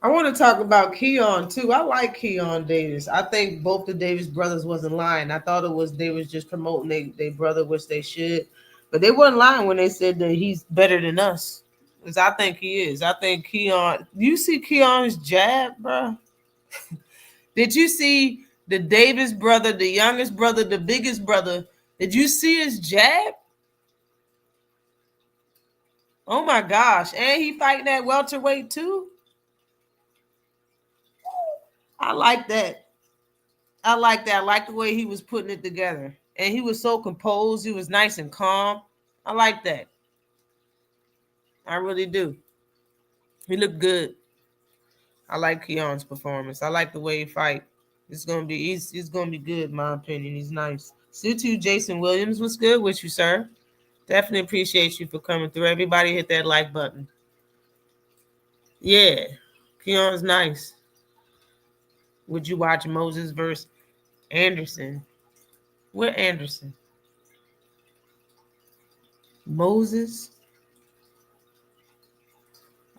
I want to talk about Keon too. I like Keon Davis. I think both the Davis brothers wasn't lying. I thought they was just promoting their brother, which they should. But they wasn't lying when they said that he's better than us. Because I think he is. I think Keon. You see Keon's jab, bro? Did you see the Davis brother, the youngest brother, the biggest brother? Did you see his jab? Oh my gosh. And he fighting that welterweight too? I like that. I like that. I like the way he was putting it together. And he was so composed. He was nice and calm. I like that. I really do. He looked good. I like Keon's performance. I like the way he fight. He's gonna be good, in my opinion. He's nice. Sutu Jason Williams was good with you, sir. Definitely appreciate you for coming through. Everybody hit that like button. Yeah. Keon's nice. Would you watch Moses versus Anderson? What Anderson? Moses?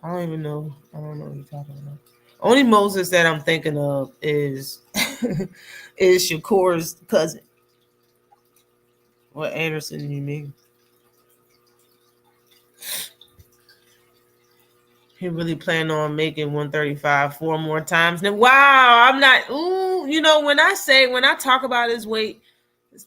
I don't even know. I don't know what you're talking about. Only Moses that I'm thinking of is is Shakur's cousin. What Anderson do you mean? He really planned on making 135 4 more times. Now, wow, I'm not. Ooh, when I talk about his weight,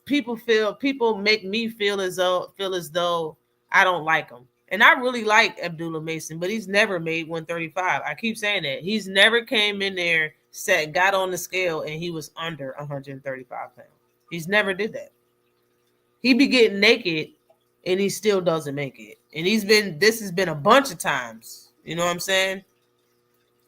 people make me feel as though I don't like him. And I really like Abdullah Mason, but he's never made 135. I keep saying that. He's never came in there, got on the scale, and he was under 135 pounds. He's never did that. He be getting naked, and he still doesn't make it. And this has been a bunch of times. You know what I'm saying?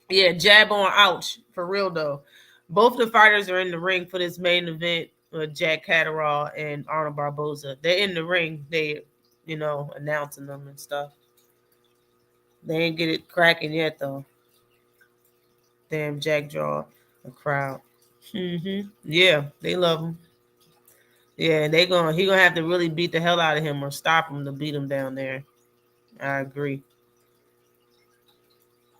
Yeah, jab on ouch. For real, though. Both the fighters are in the ring for this main event with Jack Catterall and Arnold Barboza. They're in the ring. They, announcing them and stuff. They ain't get it cracking yet, though. Damn, Jack draw a crowd. Yeah, they love him. Yeah, he gonna have to really beat the hell out of him or stop him to beat him down there. I agree.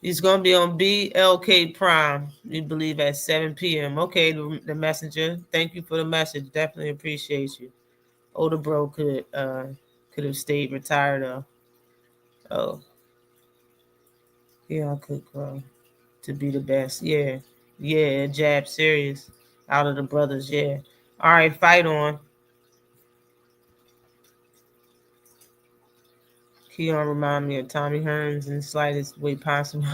He's going to be on BLK Prime, we believe, at 7 p.m. Okay, the messenger. Thank you for the message. Definitely appreciate you. Older bro could have stayed retired, though. Oh. Yeah, I could grow to be the best. Yeah. Yeah, jab serious. Out of the brothers, yeah. All right, fight on. Keon remind me of Tommy Hearns in the slightest way possible.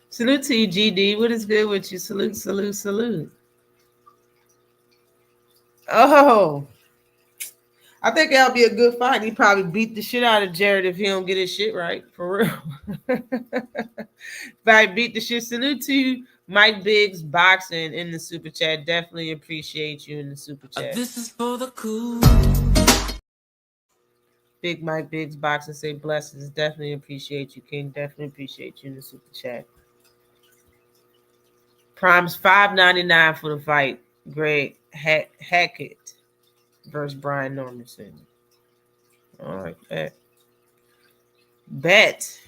Salute to you, GD. What is good with you? Salute, salute, salute. Oh, I think that'll be a good fight. He probably beat the shit out of Jared if he don't get his shit right. For real. But beat the shit. Salute to you, Mike Biggs Boxing in the super chat. Definitely appreciate you in the super chat. This is for the cool. Big Mike Biggs Boxing say blessings. Definitely appreciate you, King. Definitely appreciate you in the super chat. Prime's $5.99 for the fight. Greg Hackett versus Brian Normanson. All right, bet.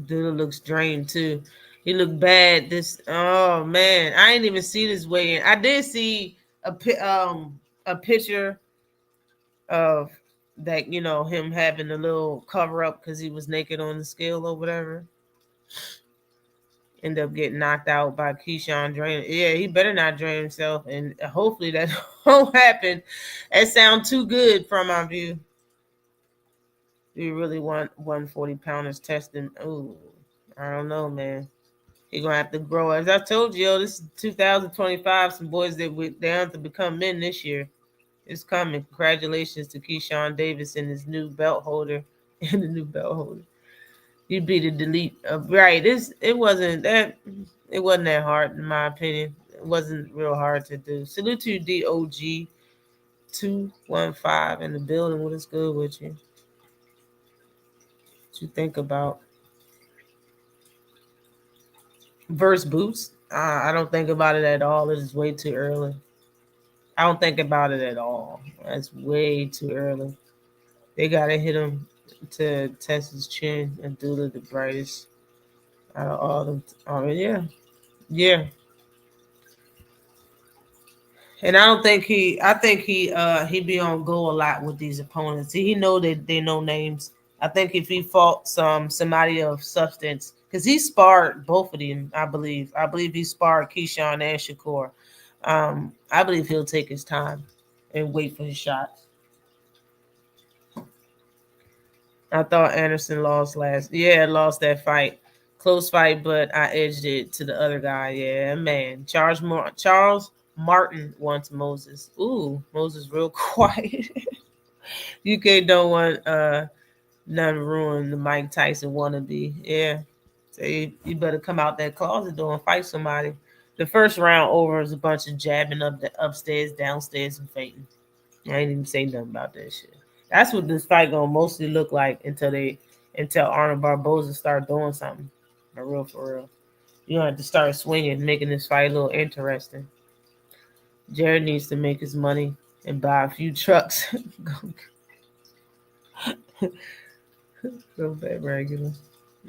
Dude looks drained too. He looked bad. Oh man, I didn't even see this weigh in. I did see a picture of that. Him having a little cover up because he was naked on the scale or whatever. End up getting knocked out by Keyshawn drain. Yeah, he better not drain himself, and hopefully that won't happen. That sounds too good from my view. Do you really want 140 pounders testing? Oh, I don't know, man. You're gonna have to grow. As I told you, this is 2025. Some boys they have to become men this year. It's coming. Congratulations to Keyshawn Davis and his new belt holder. And the new belt holder. You beat a delete. Right. It wasn't that hard in my opinion. It wasn't real hard to do. Salute to DOG 215 in the building. What is good with you? What you think about verse boots? I don't think about it at all. It is way too early. I don't think about it at all. That's way too early. They gotta hit him to test his chin and do the brightest out of all them. Yeah. And I think he be on go a lot with these opponents. He know that they know names. I think if he fought somebody of substance, because he sparred both of them, I believe. I believe he sparred Keyshawn and Shakur. I believe he'll take his time and wait for his shots. I thought Anderson lost last. Yeah, lost that fight. Close fight, but I edged it to the other guy. Yeah, man. Charles Martin wants Moses. Ooh, Moses real quiet. UK don't want none ruin the Mike Tyson wannabe. Yeah. So you better come out that closet door and fight somebody. The first round over is a bunch of jabbing up the upstairs, downstairs, and fainting. I ain't even say nothing about that shit. That's what this fight gonna mostly look like until Arnold Barboza start doing something. For real. You gonna have to start swinging, making this fight a little interesting. Jared needs to make his money and buy a few trucks. Go back regular.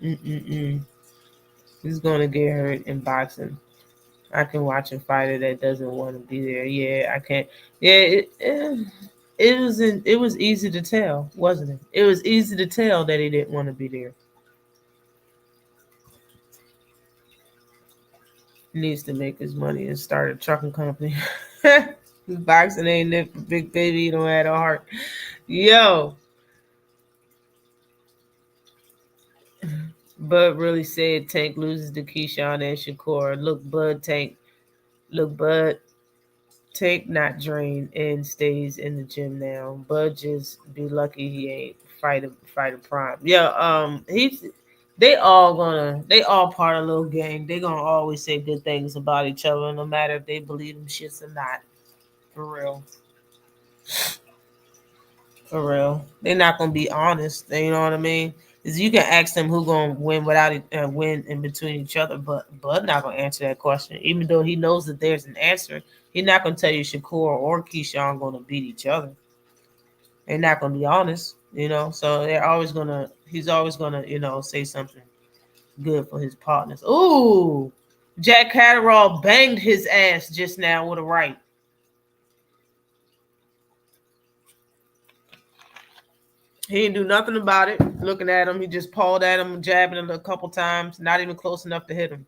Mm-mm-mm. He's gonna get hurt in boxing. I can watch a fighter that doesn't want to be there. Yeah, I can't. Yeah, it was easy to tell, wasn't it? It was easy to tell that he didn't want to be there. He needs to make his money and start a trucking company. Boxing ain't it for big baby. You don't have a heart. Yo, Bud really said Tank loses to Keyshawn and Shakur. Look, Bud, Tank not drained and stays in the gym now. Bud just be lucky he ain't fight a prime. Yeah, they all part of a little gang. They gonna always say good things about each other, no matter if they believe them shits or not. For real. For real. They're not gonna be honest. You know what I mean? Is you can ask them who gonna win win in between each other, but Bud not gonna answer that question. Even though he knows that there's an answer, he's not gonna tell you Shakur or Keyshawn gonna beat each other. They're not gonna be honest, you know. So he's always gonna, say something good for his partners. Ooh, Jack Catterall banged his ass just now with a right. He didn't do nothing about it. Looking at him, he just pawed at him, jabbing him a couple times, not even close enough to hit him.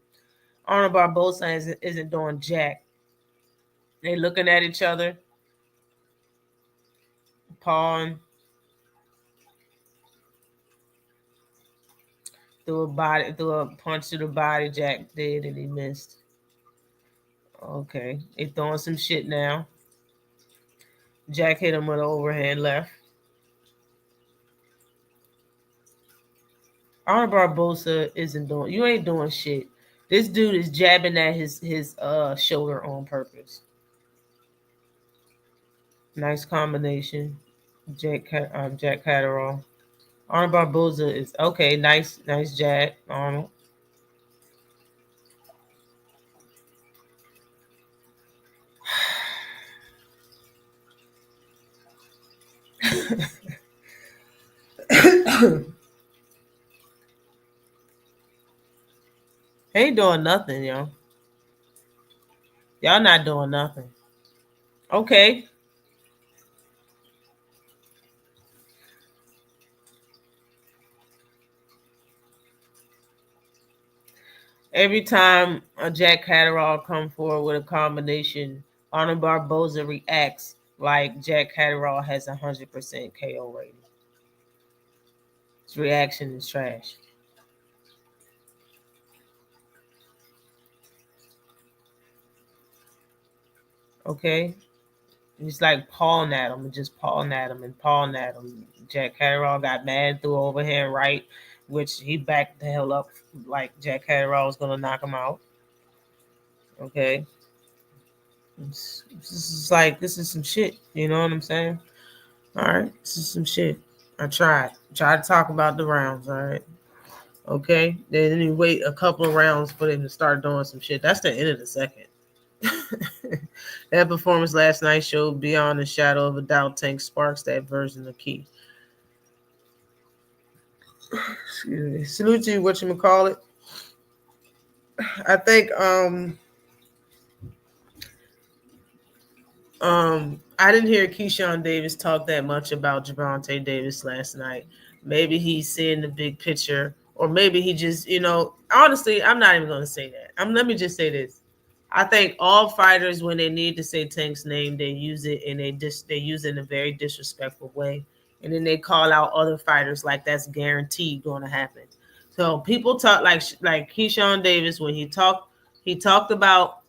Arnold Barboza isn't doing jack. They looking at each other, pawing, threw a punch to the body. Jack did, and he missed. Okay, they throwing some shit now. Jack hit him with an overhand left. Arnold Barboza isn't doing. You ain't doing shit. This dude is jabbing at his shoulder on purpose. Nice combination, Jack Catterall. Arnold Barboza is okay. Nice jab, Arnold. Ain't doing nothing, yo. Y'all not doing nothing. Okay. Every time a Jack Catterall come forward with a combination, Arnold Barboza reacts like Jack Catterall has 100% KO rating. His reaction is trash. Okay? He's like pawing at him and just pawing at him and pawing at him. Jack Catterall got mad, threw overhand right, which he backed the hell up like Jack Catterall was gonna knock him out. Okay. This is some shit. You know what I'm saying? All right, this is some shit. I tried to talk about the rounds. All right, okay. Then you wait a couple of rounds for them to start doing some shit. That's the end of the second. That performance last night showed beyond the shadow of a doubt Tank sparks that version of Key. Excuse me. Salute to you, whatchamacallit. I think I didn't hear Keyshawn Davis talk that much about Gervonta Davis last night. Maybe he's seeing the big picture, or maybe he just, honestly, I'm not even going to say that. Let me just say this. I think all fighters, when they need to say Tank's name, they use it and they use it in a very disrespectful way. And then they call out other fighters like that's guaranteed going to happen. So people talk like Keyshawn Davis when he talked about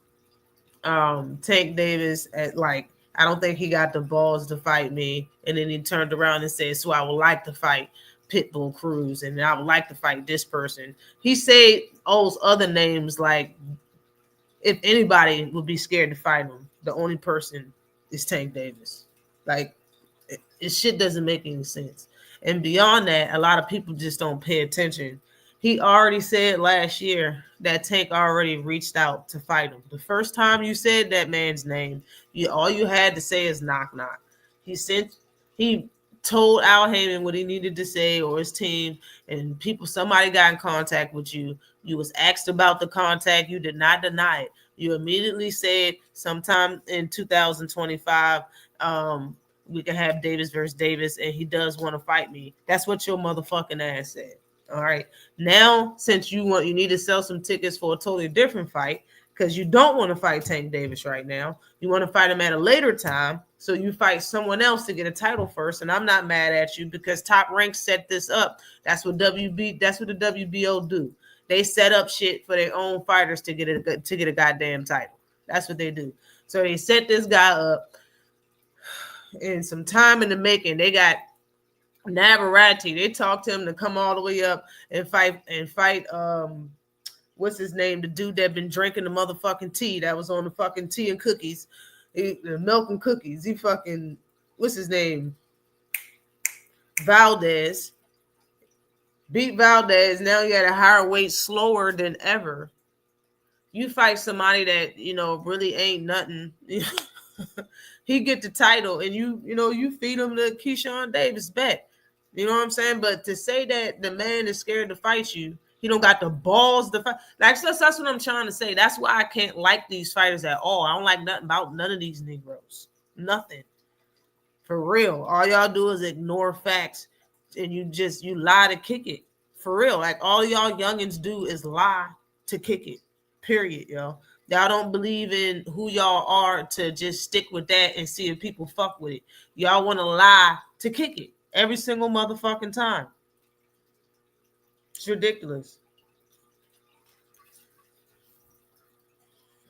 Tank Davis at like, I don't think he got the balls to fight me. And then he turned around and said, so I would like to fight Pitbull Cruz and I would like to fight this person. He said all those other names like if anybody would be scared to fight him, the only person is Tank Davis. Like it shit doesn't make any sense. And beyond that, a lot of people just don't pay attention. He already said last year that Tank already reached out to fight him. The first time you said that man's name, all you had to say is knock knock. He told Al Heyman what he needed to say or his team, and somebody got in contact with you. You was asked about the contact. You did not deny it. You immediately said sometime in 2025, we can have Davis versus Davis, and he does want to fight me. That's what your motherfucking ass said. All right. Now, since you need to sell some tickets for a totally different fight, because you don't want to fight Tank Davis right now. You want to fight him at a later time. So you fight someone else to get a title first. And I'm not mad at you because Top Rank set this up. That's what the WBO do. They set up shit for their own fighters to get a goddamn title. That's what they do. So they set this guy up in some time in the making. They got Navarrete. They talked to him to come all the way up and fight what's his name? The dude that been drinking the motherfucking tea that was on the fucking tea and cookies, the milk and cookies. He fucking, what's his name? Valdez. Beat Valdez. Now you got a higher weight, slower than ever. You fight somebody that, really ain't nothing. He get the title and you feed him the Keyshawn Davis bet. You know what I'm saying? But to say that the man is scared to fight you, he don't got the balls to fight. Like, that's what I'm trying to say. That's why I can't like these fighters at all. I don't like nothing about none of these Negroes. Nothing. For real. All y'all do is ignore facts and you lie to kick it. For real. Like, all y'all youngins do is lie to kick it. Period, yo. Y'all don't believe in who y'all are to just stick with that and see if people fuck with it. Y'all want to lie to kick it every single motherfucking time. It's ridiculous.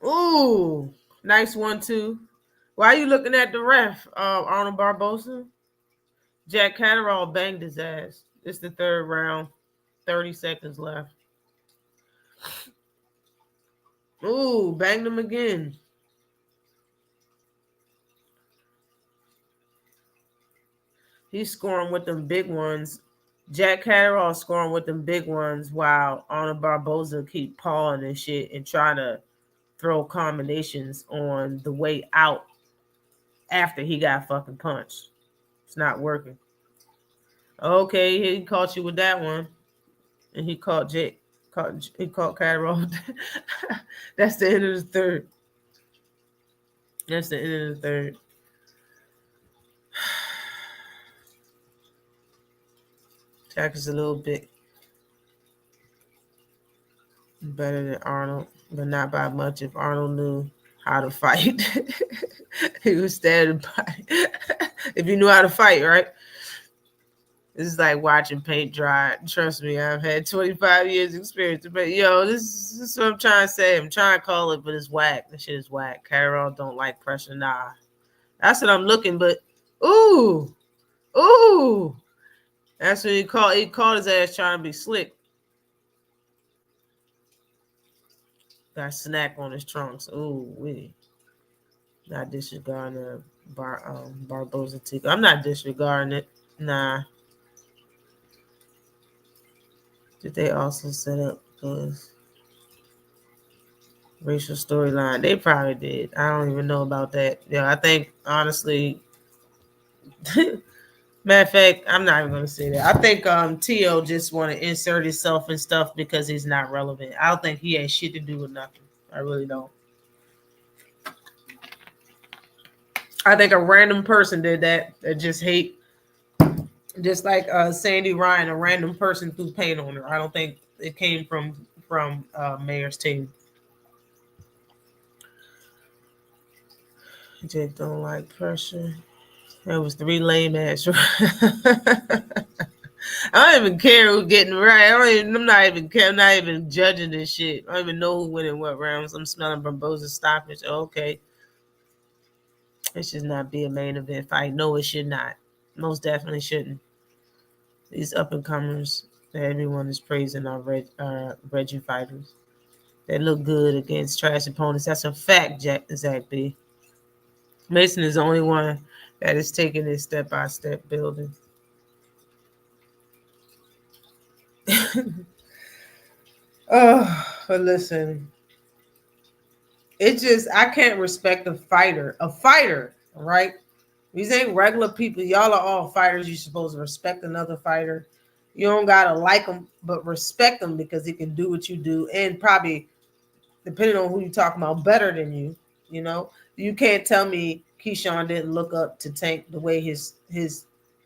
Ooh, nice one too. Why are you looking at the ref, Arnold Barboza? Jack Catterall banged his ass. It's the third round. 30 seconds left. Ooh, banged him again. He's scoring with them big ones. Jack Catterall scoring with them big ones while Arnold Barboza keep pawing and shit and trying to throw combinations on the way out after he got fucking punched. It's not working. Okay, he caught you with that one. And he caught Catterall. That's the end of the third. That's the end of the third. Jack is a little bit better than Arnold, but not by much. If Arnold knew how to fight, he would stand by. If you knew how to fight, right? It's like watching paint dry. Trust me, I've had 25 years experience. But this is what I'm trying to say. I'm trying to call it, but it's whack. This shit is whack. Carol don't like pressure. Nah. That's what I'm looking, but ooh. That's what he called his ass trying to be slick. Got a snack on his trunks. Ooh, wee. Not disregarding the Barboza ticket. I'm not disregarding it. Nah. Did they also set up those racial storyline? They probably did. I don't even know about that. Yeah, I think honestly, matter of fact, I'm not even gonna say that. I think T.O. just want to insert himself and stuff because he's not relevant. I don't think he has shit to do with nothing. I really don't. I think a random person did that just hate. Just like Sandy Ryan, a random person threw paint on her. I don't think it came from Mayor's team. Jake don't like pressure. There was 3 lame ass. I don't even care who's getting right. I'm not even care. I'm not even judging this shit. I don't even know who went in what rounds. I'm smelling Barboza stoppage. Okay. It should not be a main event fight. No, it should not. Most definitely shouldn't. These up and comers that everyone is praising are Reggie fighters. They look good against trash opponents. That's a fact, Zach B. Mason is the only one that is taking this step by step building. But listen, it just, I can't respect a fighter. A fighter, right? These ain't regular people. Y'all are all fighters. You're supposed to respect another fighter. You don't gotta like them, but respect them because he can do what you do, and probably, depending on who you're talking about, better than you. You know, you can't tell me Keyshawn didn't look up to Tank the way his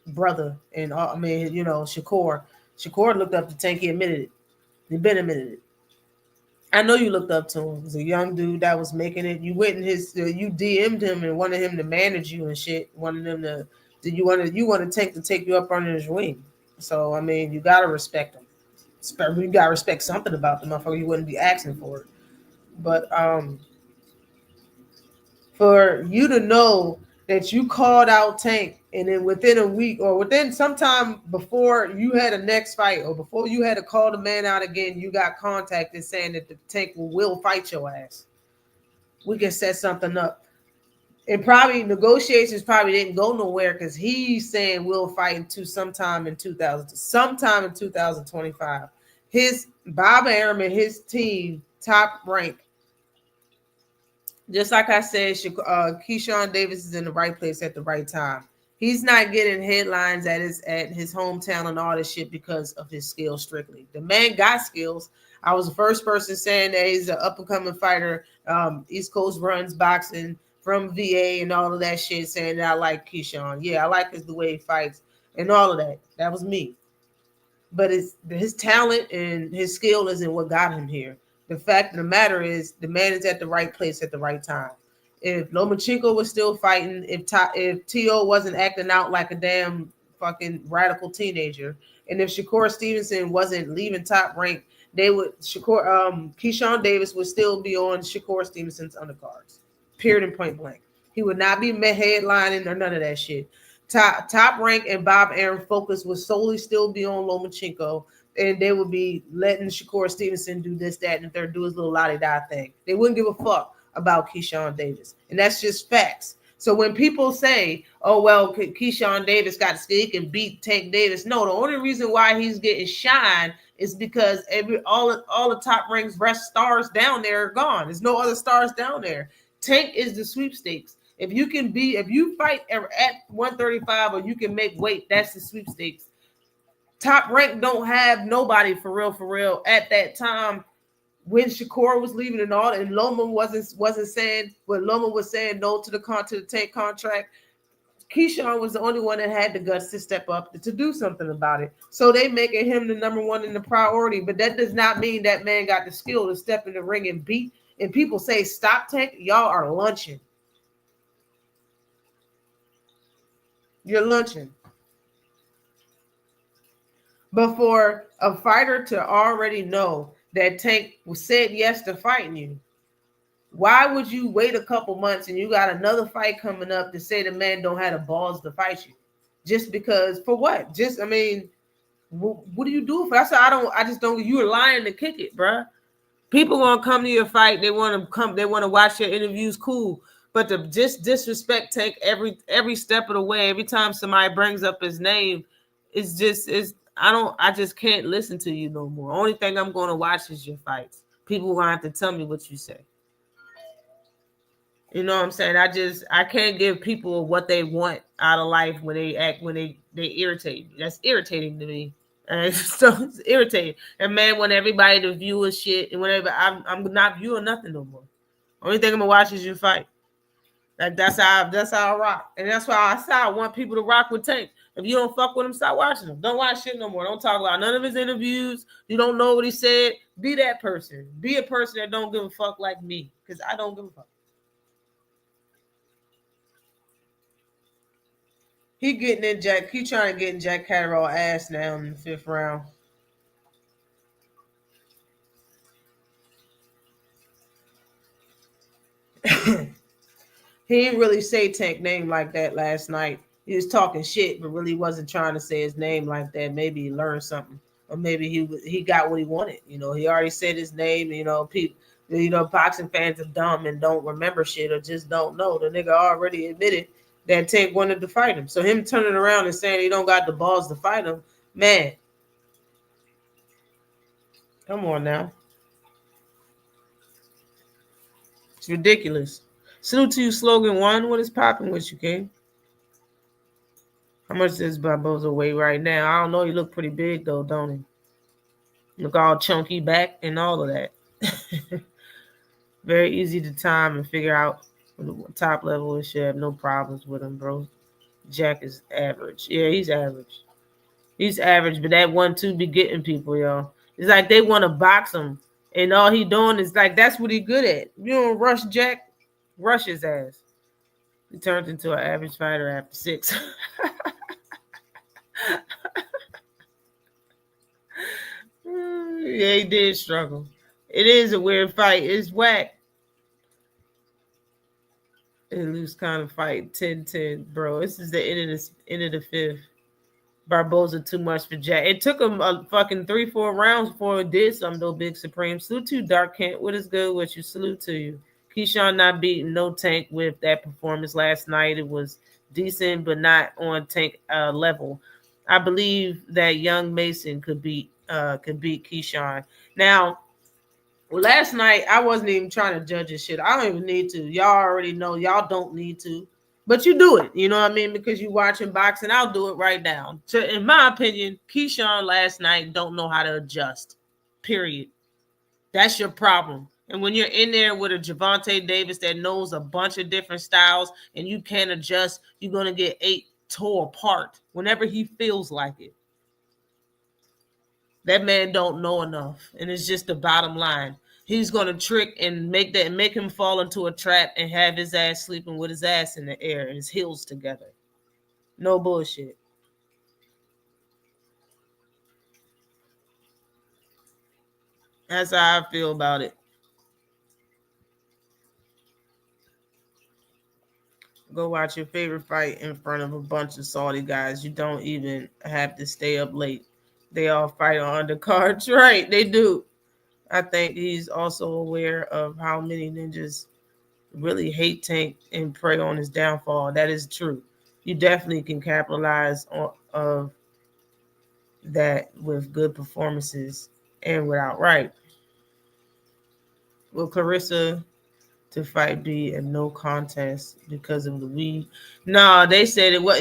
brother and Shakur looked up to Tank. He admitted it. He been admitted it. I know you looked up to him. He was a young dude that was making it. You went in you DM'd him and wanted him to manage you and shit. Wanted him to. You wanted Tank to take you up under his wing. So I mean, you gotta respect him. You gotta respect something about the motherfucker. You wouldn't be asking for it. But for you to know that you called out Tank, and then within a week or within sometime before you had a next fight or before you had to call the man out again, you got contacted saying that the Tank will fight your ass. We can set something up. And probably negotiations probably didn't go nowhere because he's saying we'll fight into sometime in 2025. His Bob Arum and his team, top rank. Just like I said, Keyshawn Davis is in the right place at the right time. He's not getting headlines at his hometown and all this shit because of his skills strictly. The man got skills. I was the first person saying that he's an up-and-coming fighter. East Coast runs boxing from VA and all of that shit, saying that I like Keyshawn. Yeah, I like the way he fights and all of that. That was me. But his talent and his skill isn't what got him here. The fact of the matter is the man is at the right place at the right time. If Lomachenko was still fighting, if T.O. wasn't acting out like a damn fucking radical teenager, and if Shakur Stevenson wasn't leaving Top Rank, Keyshawn Davis would still be on Shakur Stevenson's undercards. Period and point blank. He would not be headlining or none of that shit. Top Rank and Bob Arum focus would solely still be on Lomachenko, and they would be letting Shakur Stevenson do this, that, and the third, do his little la-di-da thing. They wouldn't give a fuck about Keyshawn Davis, and that's just facts. So when people say, "Oh well, Keyshawn Davis got skill, he can beat Tank Davis," no, the only reason why he's getting shine is because all the Top Rank's rest stars down there are gone. There's no other stars down there. Tank is the sweepstakes. If you fight at 135 or you can make weight, that's the sweepstakes. Top Rank don't have nobody for real at that time when Shakur was leaving and all, and Loma wasn't saying what Loma was saying no to the Tank contract. Keyshawn was the only one that had the guts to step up to do something about it. So they making him the number one in the priority, but that does not mean that man got the skill to step in the ring and beat. And people say stop Tank, y'all are lunching. You're lunching. But for a fighter to already know that Tank said yes to fighting you, why would you wait a couple months and you got another fight coming up to say the man don't have the balls to fight you? Just because, for what? Just, I mean, what do you do for? I just don't, you're lying to kick it, bruh. People gonna come to your fight, they want to watch your interviews, cool. But to just disrespect Tank every step of the way, every time somebody brings up his name, I just can't listen to you no more. Only thing I'm gonna watch is your fights. People gonna have to tell me what you say. You know what I'm saying? I can't give people what they want out of life when they irritate me. That's irritating to me. So it's irritating. And man, want everybody to view his shit, and whenever I'm not viewing nothing no more. Only thing I'm gonna watch is your fight. Like that's how I rock, and that's why I want people to rock with Tank. If you don't fuck with him, stop watching him. Don't watch shit no more. Don't talk about none of his interviews. You don't know what he said. Be that person. Be a person that don't give a fuck like me, because I don't give a fuck. He trying to get in Jack Catterall ass now in the 5th round. He didn't really say Tank name like that last night. He was talking shit, but really wasn't trying to say his name like that. Maybe he learned something, or maybe he got what he wanted. You know, he already said his name. You know, people, boxing fans are dumb and don't remember shit or just don't know. The nigga already admitted that Tank wanted to fight him. So him turning around and saying he don't got the balls to fight him, man. Come on now. It's ridiculous. Salute to you, Slogan One. What is popping with you, King? How much does Barboza weigh right now? I don't know. He look pretty big though, don't he? Look all chunky back and all of that. Very easy to time and figure out. Top level, it should have no problems with him, bro. Jack is average. Yeah, he's average. He's average, but that 1-2 be getting people, yo. It's like they want to box him, and all he doing is like that's what he good at. You don't rush Jack, rush his ass. He turned into an average fighter after 6. Yeah, he did struggle. It is a weird fight. It's whack. A loose kind of fight. 10-10, bro. This is the end of the 5th. Barboza too much for Jack. It took him a fucking 3-4 rounds before it did something though, Big Supreme. Salute to you, Dark Kent. What is good with you? Salute to you. Keyshawn not beating no Tank with that performance last night. It was decent, but not on Tank level. I believe that young Mason could beat Keyshawn. Now, last night I wasn't even trying to judge this shit. I don't even need to. Y'all already know. Y'all don't need to. But you do it, you know what I mean? Because you watching boxing, I'll do it right now. So in my opinion, Keyshawn last night don't know how to adjust. Period. That's your problem. And when you're in there with a Gervonta Davis that knows a bunch of different styles and you can't adjust, you're going to get 8 tore apart whenever he feels like it. That man don't know enough. And it's just the bottom line. He's going to trick and make him fall into a trap and have his ass sleeping with his ass in the air and his heels together. No bullshit. That's how I feel about it. Go watch your favorite fight in front of a bunch of Saudi guys. You don't even have to stay up late. They all fight on undercards. Right, they do. I think he's also aware of how many ninjas really hate Tank and prey on his downfall. That is true. You definitely can capitalize on that with good performances and without right. Will Clarissa to fight be a no contest because of the weed? Nah, they said it was,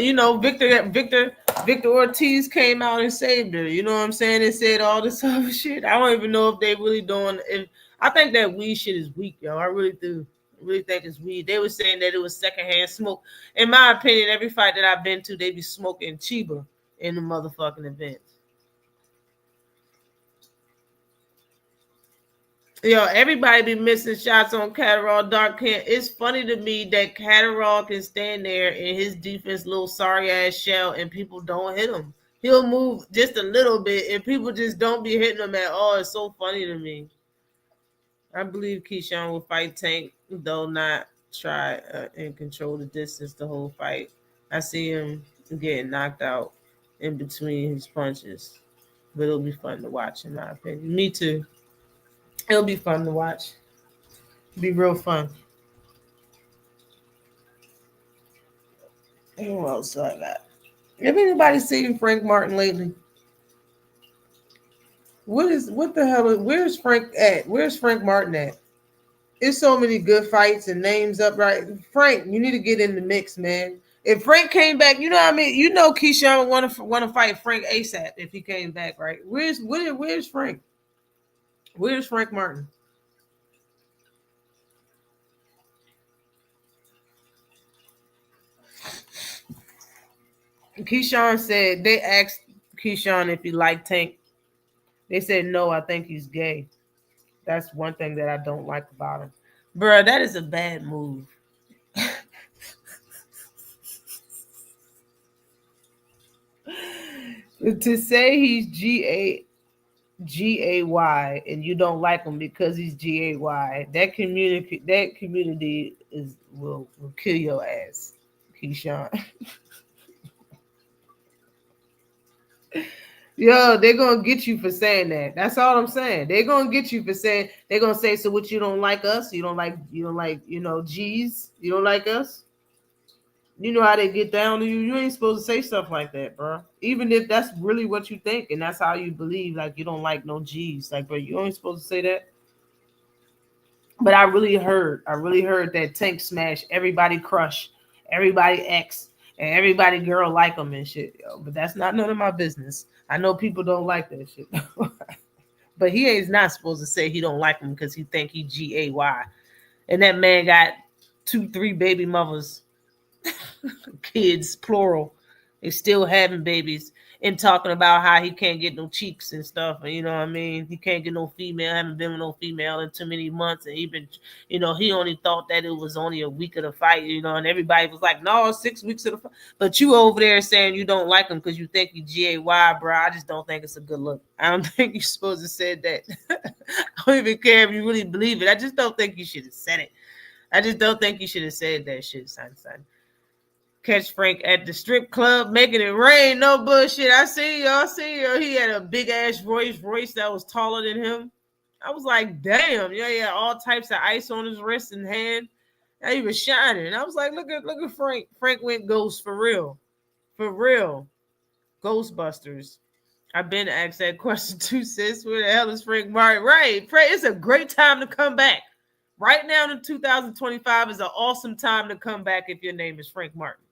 Victor Ortiz came out and saved her. You know what I'm saying? They said all this other shit. I don't even know if they really doing it. I think that weed shit is weak, yo. I really do. I really think it's weed. They were saying that it was secondhand smoke. In my opinion, every fight that I've been to, they be smoking Chiba in the motherfucking events. Yo, everybody be missing shots on Catterall. Dark Kent. It's funny to me that Catterall can stand there in his defense, little sorry ass shell, and people don't hit him. He'll move just a little bit, and people just don't be hitting him at all. It's so funny to me. I believe Keyshawn will fight Tank, though not try and control the distance the whole fight. I see him getting knocked out in between his punches, but it'll be fun to watch, in my opinion. Me too. It'll be fun to watch. Be real fun. And what else do I got? Have anybody seen Frank Martin lately? Where's Frank at? Where's Frank Martin at? There's so many good fights and names up right. Frank, you need to get in the mix, man. If Frank came back, you know what I mean? You know Keyshawn would want to fight Frank ASAP if he came back, right? Where's Frank? Where's Frank Martin? Keyshawn said they asked Keyshawn if he liked Tank. They said no, I think he's gay. That's one thing that I don't like about him. Bruh, that is a bad move. To say he's GAY and you don't like him because he's GAY, that community will kill your ass, Keyshawn. Yo, they're gonna get you for saying that. That's all I'm saying. They're gonna get you for saying. They're gonna say, so what? You don't like us? You don't like G's? You don't like us? You know how they get down to you. You ain't supposed to say stuff like that, bro. Even if that's really what you think and that's how you believe, like you don't like no G's, like, bro, you ain't supposed to say that. But I really heard that Tank smash everybody crush, everybody ex, and everybody girl like him and shit. Yo. But that's not none of my business. I know people don't like that shit. But he is not supposed to say he don't like him because he think he GAY. And that man got 2-3 baby mothers, kids, plural. They still having babies and talking about how he can't get no cheeks and stuff. And you know what I mean? He can't get no female, haven't been with no female in too many months. And he been, he only thought that it was only a week of the fight, and everybody was like, no, it's 6 weeks of the fight. But you over there saying you don't like him because you think he GAY, bro. I just don't think it's a good look. I don't think you're supposed to say that. I don't even care if you really believe it. I just don't think you should have said it. I just don't think you should have said that shit, son. Catch Frank at the strip club making it rain. No bullshit. I see you. He had a big ass Royce that was taller than him. I was like, damn. Yeah, he had all types of ice on his wrist and hand. And he was shining. I was like, look at Frank. Frank went ghost for real. For real. Ghostbusters. I've been asked that question too, sis. Where the hell is Frank Martin? Right. It's a great time to come back. Right now in 2025 is an awesome time to come back if your name is Frank Martin.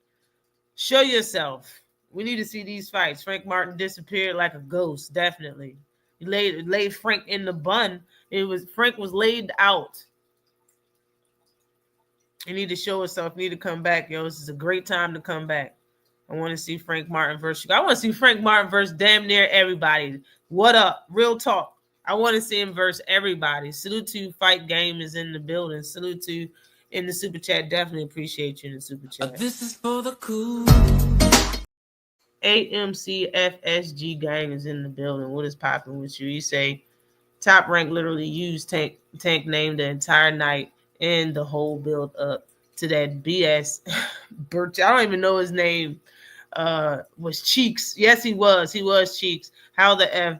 Show yourself. We need to see these fights. Frank Martin disappeared like a ghost, definitely. He laid Frank in the bun. Frank was laid out. You need to show yourself. You need to come back, yo. This is a great time to come back. I want to see Frank Martin versus damn near everybody. What up? Real talk. I want to see him versus everybody. Salute to you. Fight Game is in the building. Salute to you in the super chat. Definitely appreciate you in the super chat. This is for the cool. AMCFSG gang is in the building. What is popping with you? You say Top Rank literally used Tank name the entire night and the whole build up to that BS. Birch, I don't even know his name. Was Cheeks. Yes, he was. He was Cheeks. How the F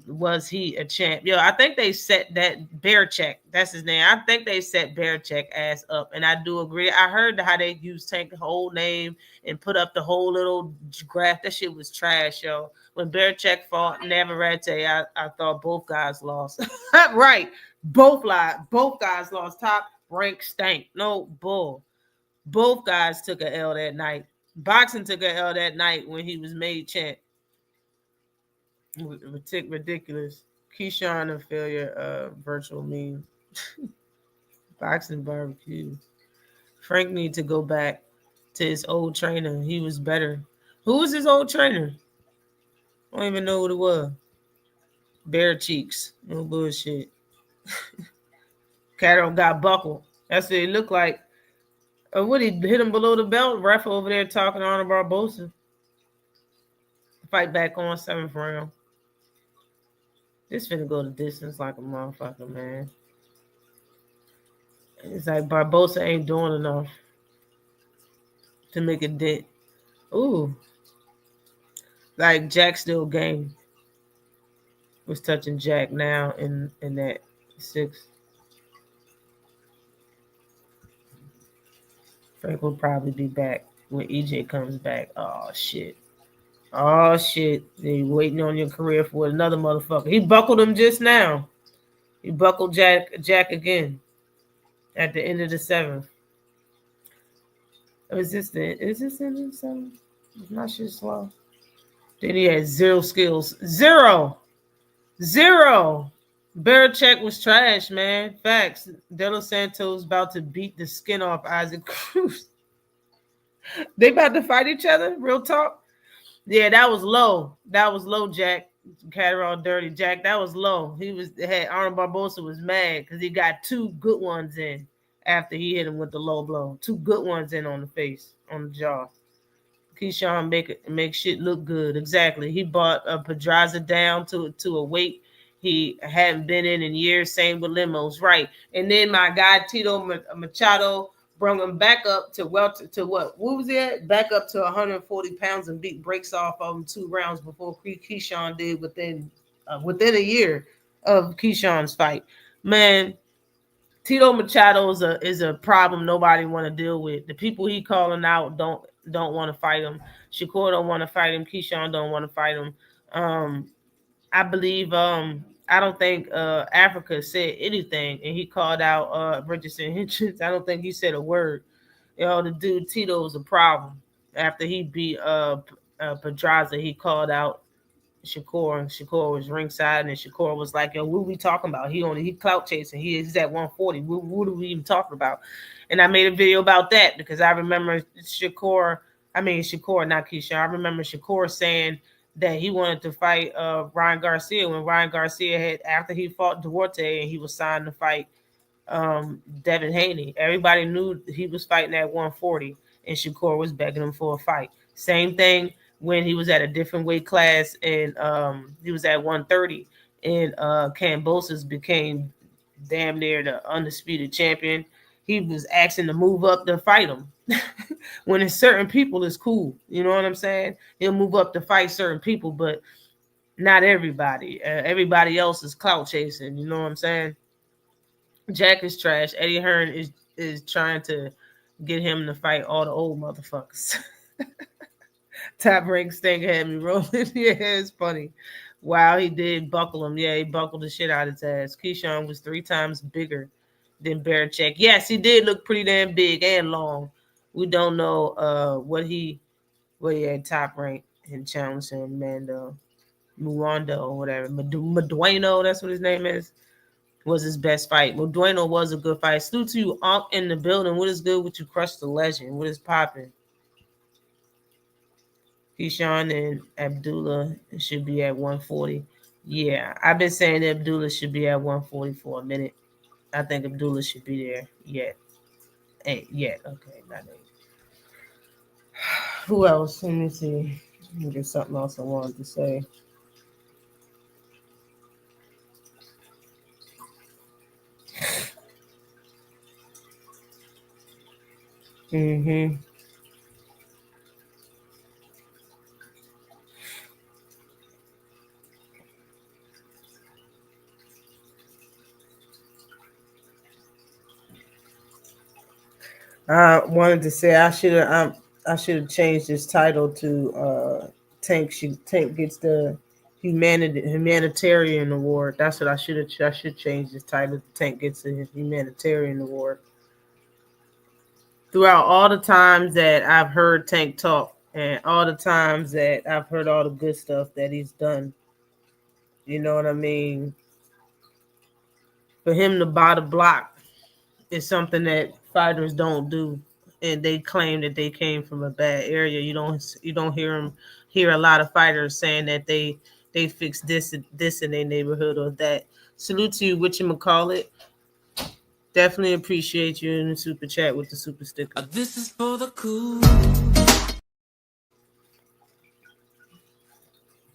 was he a champ? Yo, I think they set that Bearcheck. That's his name. I think they set Bearcheck ass up, and I do agree. I heard how they used Tank's whole name and put up the whole little graph. That shit was trash, yo. When Bearcheck fought Navarrete, I thought both guys lost. Right, both guys lost. Top Rank stank. No bull. Both guys took a L that night. Boxing took a L that night when he was made champ. Ridiculous. Keyshawn a failure. Virtual meme. Boxing barbecue. Frank need to go back to his old trainer. He was better. Who was his old trainer? I don't even know what it was. Bare cheeks. No bullshit. Cattle got buckled. That's what it looked like. What, he hit him below the belt? Ref over there talking to Arnold Barbosa. Fight back on 7th round. This finna go the distance like a motherfucker, man. It's like Barbosa ain't doing enough to make a dent. Ooh. Like Jack still game. Was touching Jack now in that 6. Frank will probably be back when EJ comes back. Oh shit. They waiting on your career for another motherfucker. He buckled him just now. He buckled Jack again at the end of the 7th. Is this in the 7th? Is my shit slow? Then he had 0 skills. Zero. Belichick was trash, man. Facts. De Los Santos about to beat the skin off Isaac Cruz. They about to fight each other? Real talk? Yeah, that was low. Jack. Catterall dirty. Jack, that was low. Arnold Barbosa was mad because he got 2 good ones in after he hit him with the low blow. 2 good ones in on the face, on the jaw. Keyshawn make shit look good. Exactly. He brought Pedraza down to a weight he hadn't been in years. Same with Limos, right? And then my guy Tito Machado brought him back up to welter to what? What was it? Back up to 140 pounds and beat breaks off of him 2 rounds before Keyshawn did within a year of Keyshawn's fight. Man, Tito Machado is a problem nobody want to deal with. The people he calling out don't want to fight him. Shakur don't want to fight him. Keyshawn don't want to fight him. I believe I don't think Africa said anything, and he called out Richardson Hitchens. I don't think he said a word. The dude Tito was a problem. After he beat Pedraza, he called out Shakur, and Shakur was ringside, and Shakur was like, "Yo, what are we talking about? He clout chasing. He's at 140. What are we even talking about?" And I made a video about that because I remember Shakur, not Keisha. I remember Shakur saying that he wanted to fight Ryan Garcia when Ryan Garcia had, after he fought Duarte and he was signed to fight Devin Haney. Everybody knew he was fighting at 140, and Shakur was begging him for a fight. Same thing when he was at a different weight class, and he was at 130, and Kambosos became damn near the undisputed champion. He was asking to move up to fight him. When it's certain people, it's cool. You know what I'm saying? He'll move up to fight certain people, but not everybody. Everybody else is clout chasing. You know what I'm saying? Jack is trash. Eddie Hearn is trying to get him to fight all the old motherfuckers. Top rank Sting had me rolling. Yeah, it's funny. Wow, he did buckle him. Yeah, he buckled the shit out of his ass. Keyshawn was 3 times bigger than Belichick. Yes, he did look pretty damn big and long. We don't know what he had top rank and challenged him, Mando, Muando, or whatever. Medueno, that's what his name is. Was his best fight. Medueno was a good fight. Salute to you, Onk, in the building. What is good with you? Crush the legend. What is popping? Keyshawn and Abdullah should be at 140. Yeah, I've been saying Abdullah should be at 140 for a minute. I think Abdullah should be there yet. Ain't yet. Okay, not yet. Who else? Let me see. There's something else I wanted to say. Mm-hmm. I wanted to say I should have changed this title to Tank gets the humanitarian award. That's what I should change this title. Tank gets the humanitarian award. Throughout all the times that I've heard Tank talk and all the times that I've heard all the good stuff that he's done, you know what I mean? For him to buy the block is something that fighters don't do, and they claim that they came from a bad area. You don't hear a lot of fighters saying that they fixed this in their neighborhood or that. Salute to you, whatchamacallit. Definitely appreciate you in the super chat with the super sticker. This is for the cool.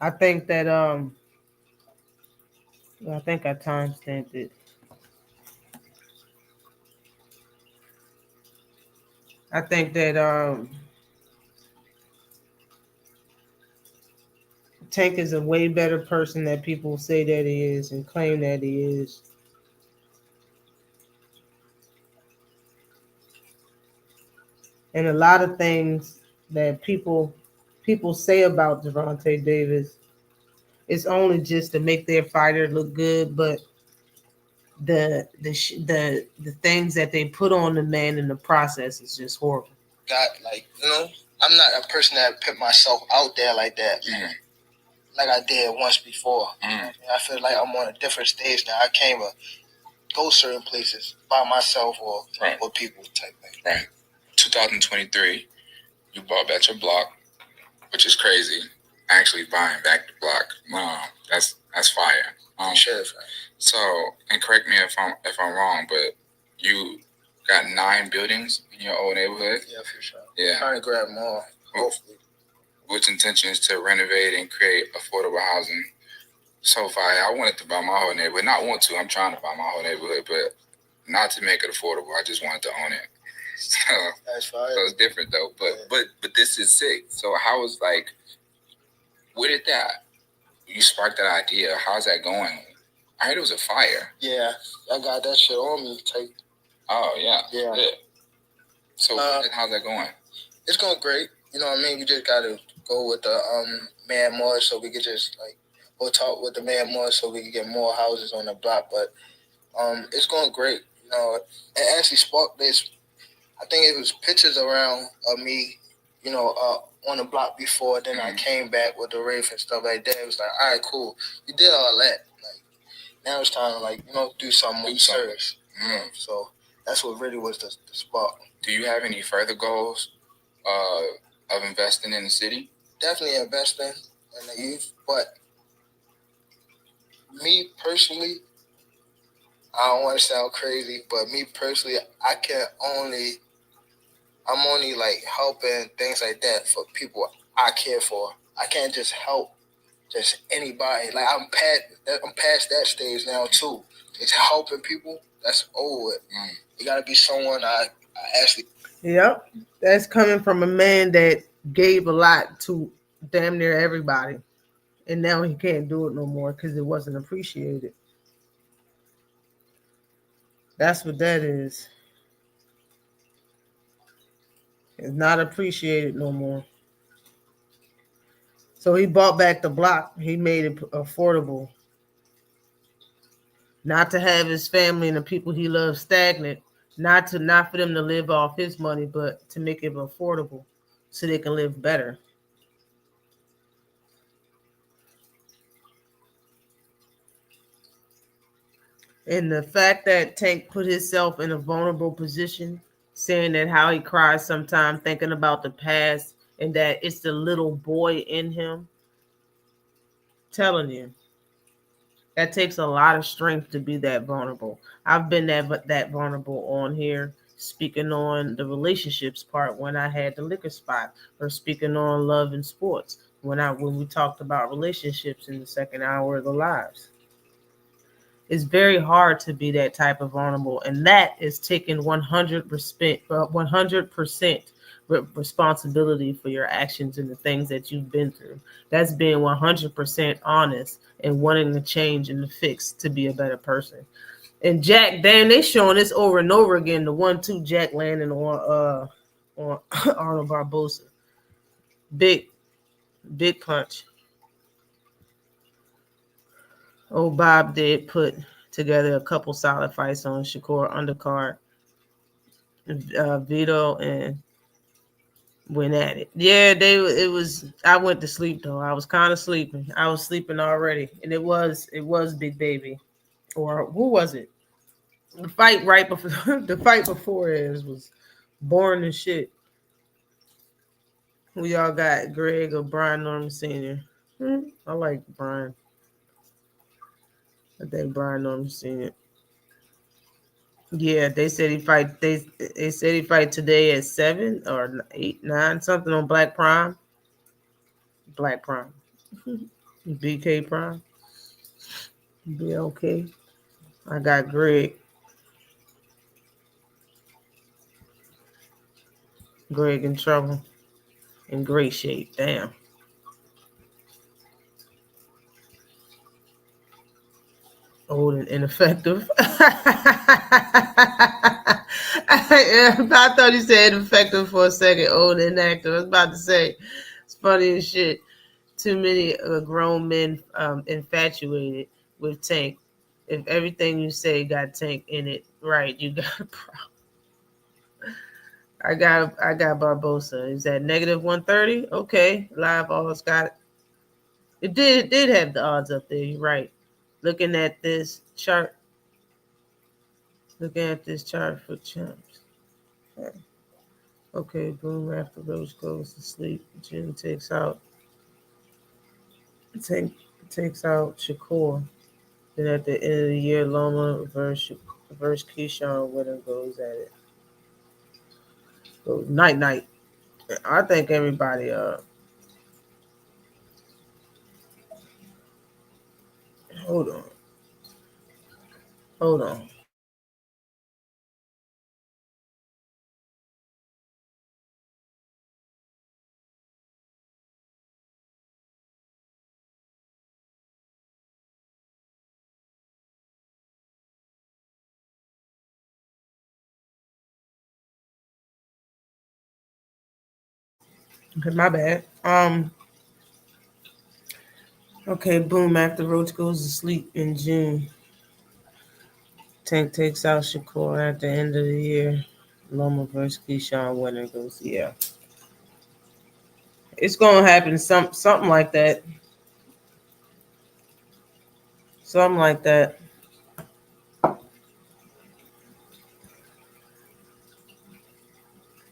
I think that I think I timestamped it. I think that Tank is a way better person that people say that he is and claim that he is. And a lot of things that people say about Gervonta Davis, it's only just to make their fighter look good, but the things that they put on the man in the process is just horrible. I'm not a person that put myself out there like that, like I did once before. I feel like I'm on a different stage now. I can't go certain places by myself or people type thing. Right. 2023, you bought back your block, which is crazy. Actually buying back the block, that's fire. Sure. So, and correct me if I'm wrong, but you got 9 buildings in your old neighborhood. Yeah, for sure. Yeah. Trying to grab more, hopefully. Which intentions to renovate and create affordable housing. So far, I wanted to buy my whole neighborhood. Not want to. I'm trying to buy my whole neighborhood, but not to make it affordable. I just wanted to own it. So, That's fine. So it's different though. But this is sick. So how was like? Where did that? You sparked that idea. How's that going? I heard it was a fire. Yeah, I got that shit on me. Oh yeah. Yeah. So how's that going? It's going great. You know what I mean? We just gotta go with the man more, so we could just like go talk with the man more, so we can get more houses on the block. But it's going great. You know, it actually sparked this. I think it was pictures around of me, you know, on the block before. Then I came back with the rave and stuff like that. It was like, all right, cool. You did all that. Like now it's time to like, you know, do something more serious. So that's what really was the spark. Do you have any further goals of investing in the city? Definitely investing in the youth, but me personally, I don't want to sound crazy, but me personally, I'm only like helping things like that for people I care for. I can't just help just anybody. Like I'm past that stage now too. It's helping people. That's over with. You gotta be someone I actually. Yep, that's coming from a man that gave a lot to damn near everybody, and now he can't do it no more because it wasn't appreciated. That's what that is. It's not appreciated no more. So he bought back the block. He made it affordable. Not to have his family and the people he loves stagnant. Not for them to live off his money, but to make it affordable so they can live better. And the fact that Tank put himself in a vulnerable position, saying that how he cries sometimes thinking about the past and that it's the little boy in him, telling you, that takes a lot of strength to be that vulnerable. I've been that vulnerable on here, speaking on the relationships part when I had the liquor spot, or speaking on love and sports when we talked about relationships in the second hour of the lives. It's very hard to be that type of vulnerable, and that is taking 100% responsibility for your actions and the things that you've been through. That's being 100% honest and wanting to change and to fix to be a better person. And Jack, damn, they showing this over and over again. The 1-2 Jack landing on Arnold Barbosa. Big punch. Old Bob did put together a couple solid fights on Shakur undercard. Vito and went at it. Yeah, I went to sleep though. I was kind of sleeping. I was sleeping already. And it was Big Baby. Or who was it? The fight right before the fight before it was boring as shit. Who y'all got? Greg or Brian Norman Sr.? I like Brian. I think Brian Norman Sr. Yeah, they said he fight. They said he fight today at 7 or 8, 9, something on Black Prime. Black Prime, BK Prime. Be okay. I got Greg. Greg in trouble. In great shape. Damn. Old and ineffective. I thought he said ineffective for a second. Old and inactive. I was about to say, it's funny as shit. Too many grown men infatuated with Tank. If everything you say got Tank in it, right, you got a problem. I got Barbosa. Is that negative 130? Okay, live odds got it. It did have the odds up there. You're right. Looking at this chart for champs. Okay, boom. After Rose goes to sleep, Jim takes out Shakur. Then at the end of the year, Loma versus Keyshawn winner goes at it. Goes night. I think everybody Hold on. Hold on. Okay, my bad. Okay, boom. After Roach goes to sleep in June, Tank takes out Shakur at the end of the year. Loma versus Keyshawn winner goes, yeah. It's gonna happen. Something like that. Something like that.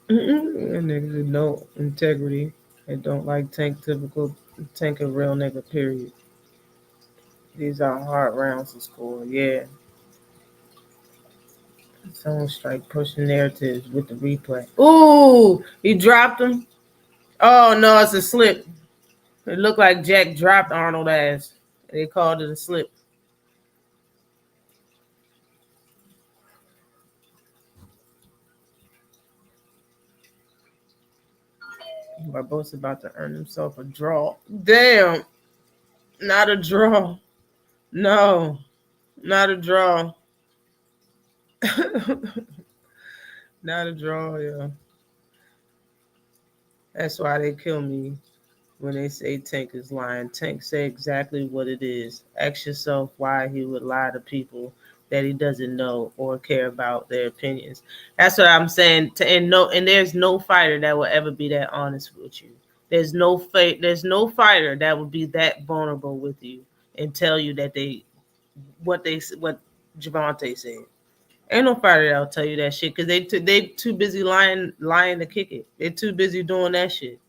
Niggas with no integrity. They don't like Tank. Typical Tank a real nigga. Period. These are hard rounds to score. Yeah. Someone strike pushing narratives with the replay. Ooh, he dropped him. Oh no, it's a slip. It looked like Jack dropped Arnold ass. They called it a slip. Barbosa about to earn himself a draw. Damn, not a draw. No, not a draw. Not a draw, yeah. That's why they kill me when they say Tank is lying. Tank say exactly what it is. Ask yourself why he would lie to people that he doesn't know or care about their opinions. That's what I'm saying. And there's no fighter that will ever be that honest with you. There's no fighter that would be that vulnerable with you and tell you that what Javante said. Ain't no fighter that'll tell you that shit because they too busy lying to kick it. They're too busy doing that shit.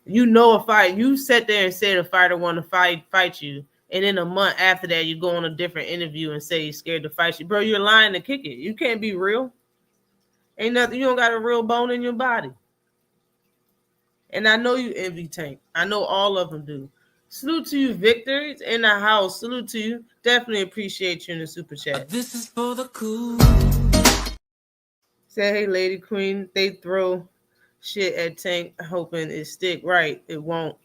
You know a fight. You sat there and said a fighter want to fight you, and then a month after that, you go on a different interview and say he's scared to fight you, bro. You're lying to kick it. You can't be real. Ain't nothing. You don't got a real bone in your body. And I know you envy Tank. I know all of them do. Salute to you, Victor. It's in the house. Salute to you. Definitely appreciate you in the super chat. This is for the cool. Say, hey, Lady Queen. They throw shit at Tank, hoping it stick. Right, it won't.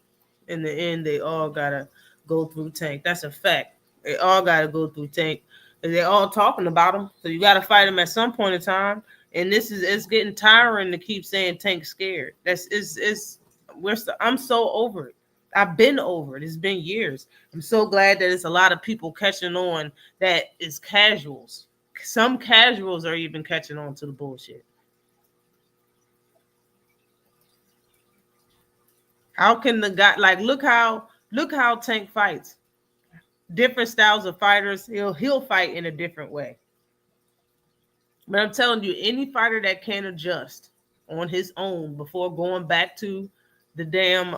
In the end, they all gotta go through Tank. That's a fact. They all gotta go through Tank. They're all talking about him, so you gotta fight him at some point in time. And it's getting tiring to keep saying Tank's scared. I'm so over it. I've been over it. It's been years. I'm so glad that it's a lot of people catching on that is casuals. Some casuals are even catching on to the bullshit. How can the guy look how Tank fights? Different styles of fighters. He'll fight in a different way. But I'm telling you, any fighter that can adjust on his own before going back to the damn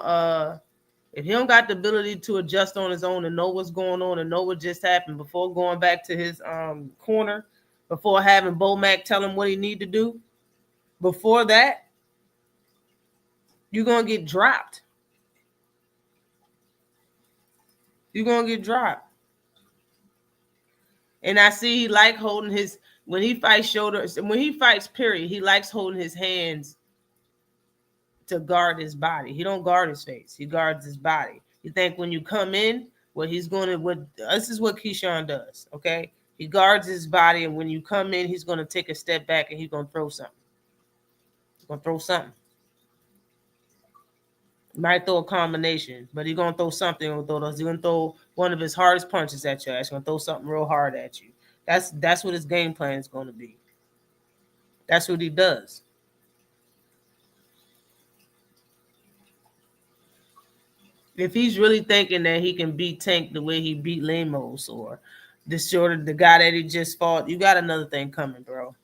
if he don't got the ability to adjust on his own and know what's going on and know what just happened before going back to his corner, before having Bo Mac tell him what he need to do, before that, you're gonna get dropped. You're gonna get dropped. And I see he like holding his when he fights shoulders, when he fights, period, he likes holding his hands to guard his body. He don't guard his face. He guards his body. You think when you come in, this is what Keyshawn does, okay? He guards his body, and when you come in, he's gonna take a step back and he's gonna throw something. He's gonna throw something. He might throw a combination, but he's gonna throw something. He's gonna throw one of his hardest punches at you. He's gonna throw something real hard at you. That's what his game plan is gonna be. That's what he does. If he's really thinking that he can beat Tank the way he beat Lemos or the guy that he just fought, you got another thing coming, bro.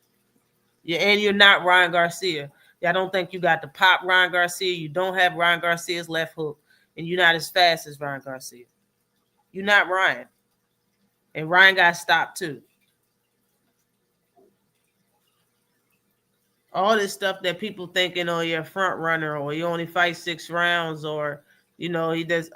And you're not Ryan Garcia. I don't think you got the pop Ryan Garcia. You don't have Ryan Garcia's left hook, and you're not as fast as Ryan Garcia. You're not Ryan. And Ryan got stopped too. All this stuff that people thinking, oh, you're a front runner, or you only fight 6 rounds, or he does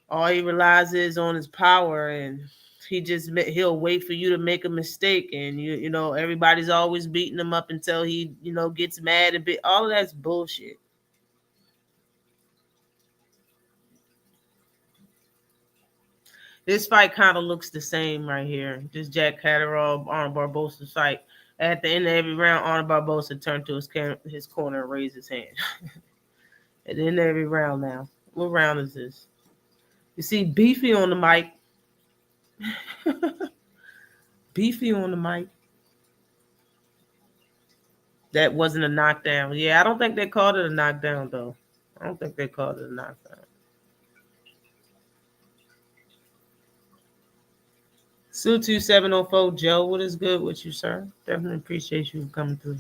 All he relies is on his power, and he'll wait for you to make a mistake, and you know everybody's always beating him up until he gets mad a bit. All of that's bullshit. This fight kind of looks the same right here. This Jack Catterall, Arnold Barbosa fight. At the end of every round, Arnold Barbosa turned to his corner and raised his hand. At the end of every round now. What round is this? You see Beefy on the mic. Beefy on the mic. That wasn't a knockdown. Yeah, I don't think they called it a knockdown, though. I don't think they called it a knockdown. Sue2704, Joe, what is good with you, sir? Definitely appreciate you coming through.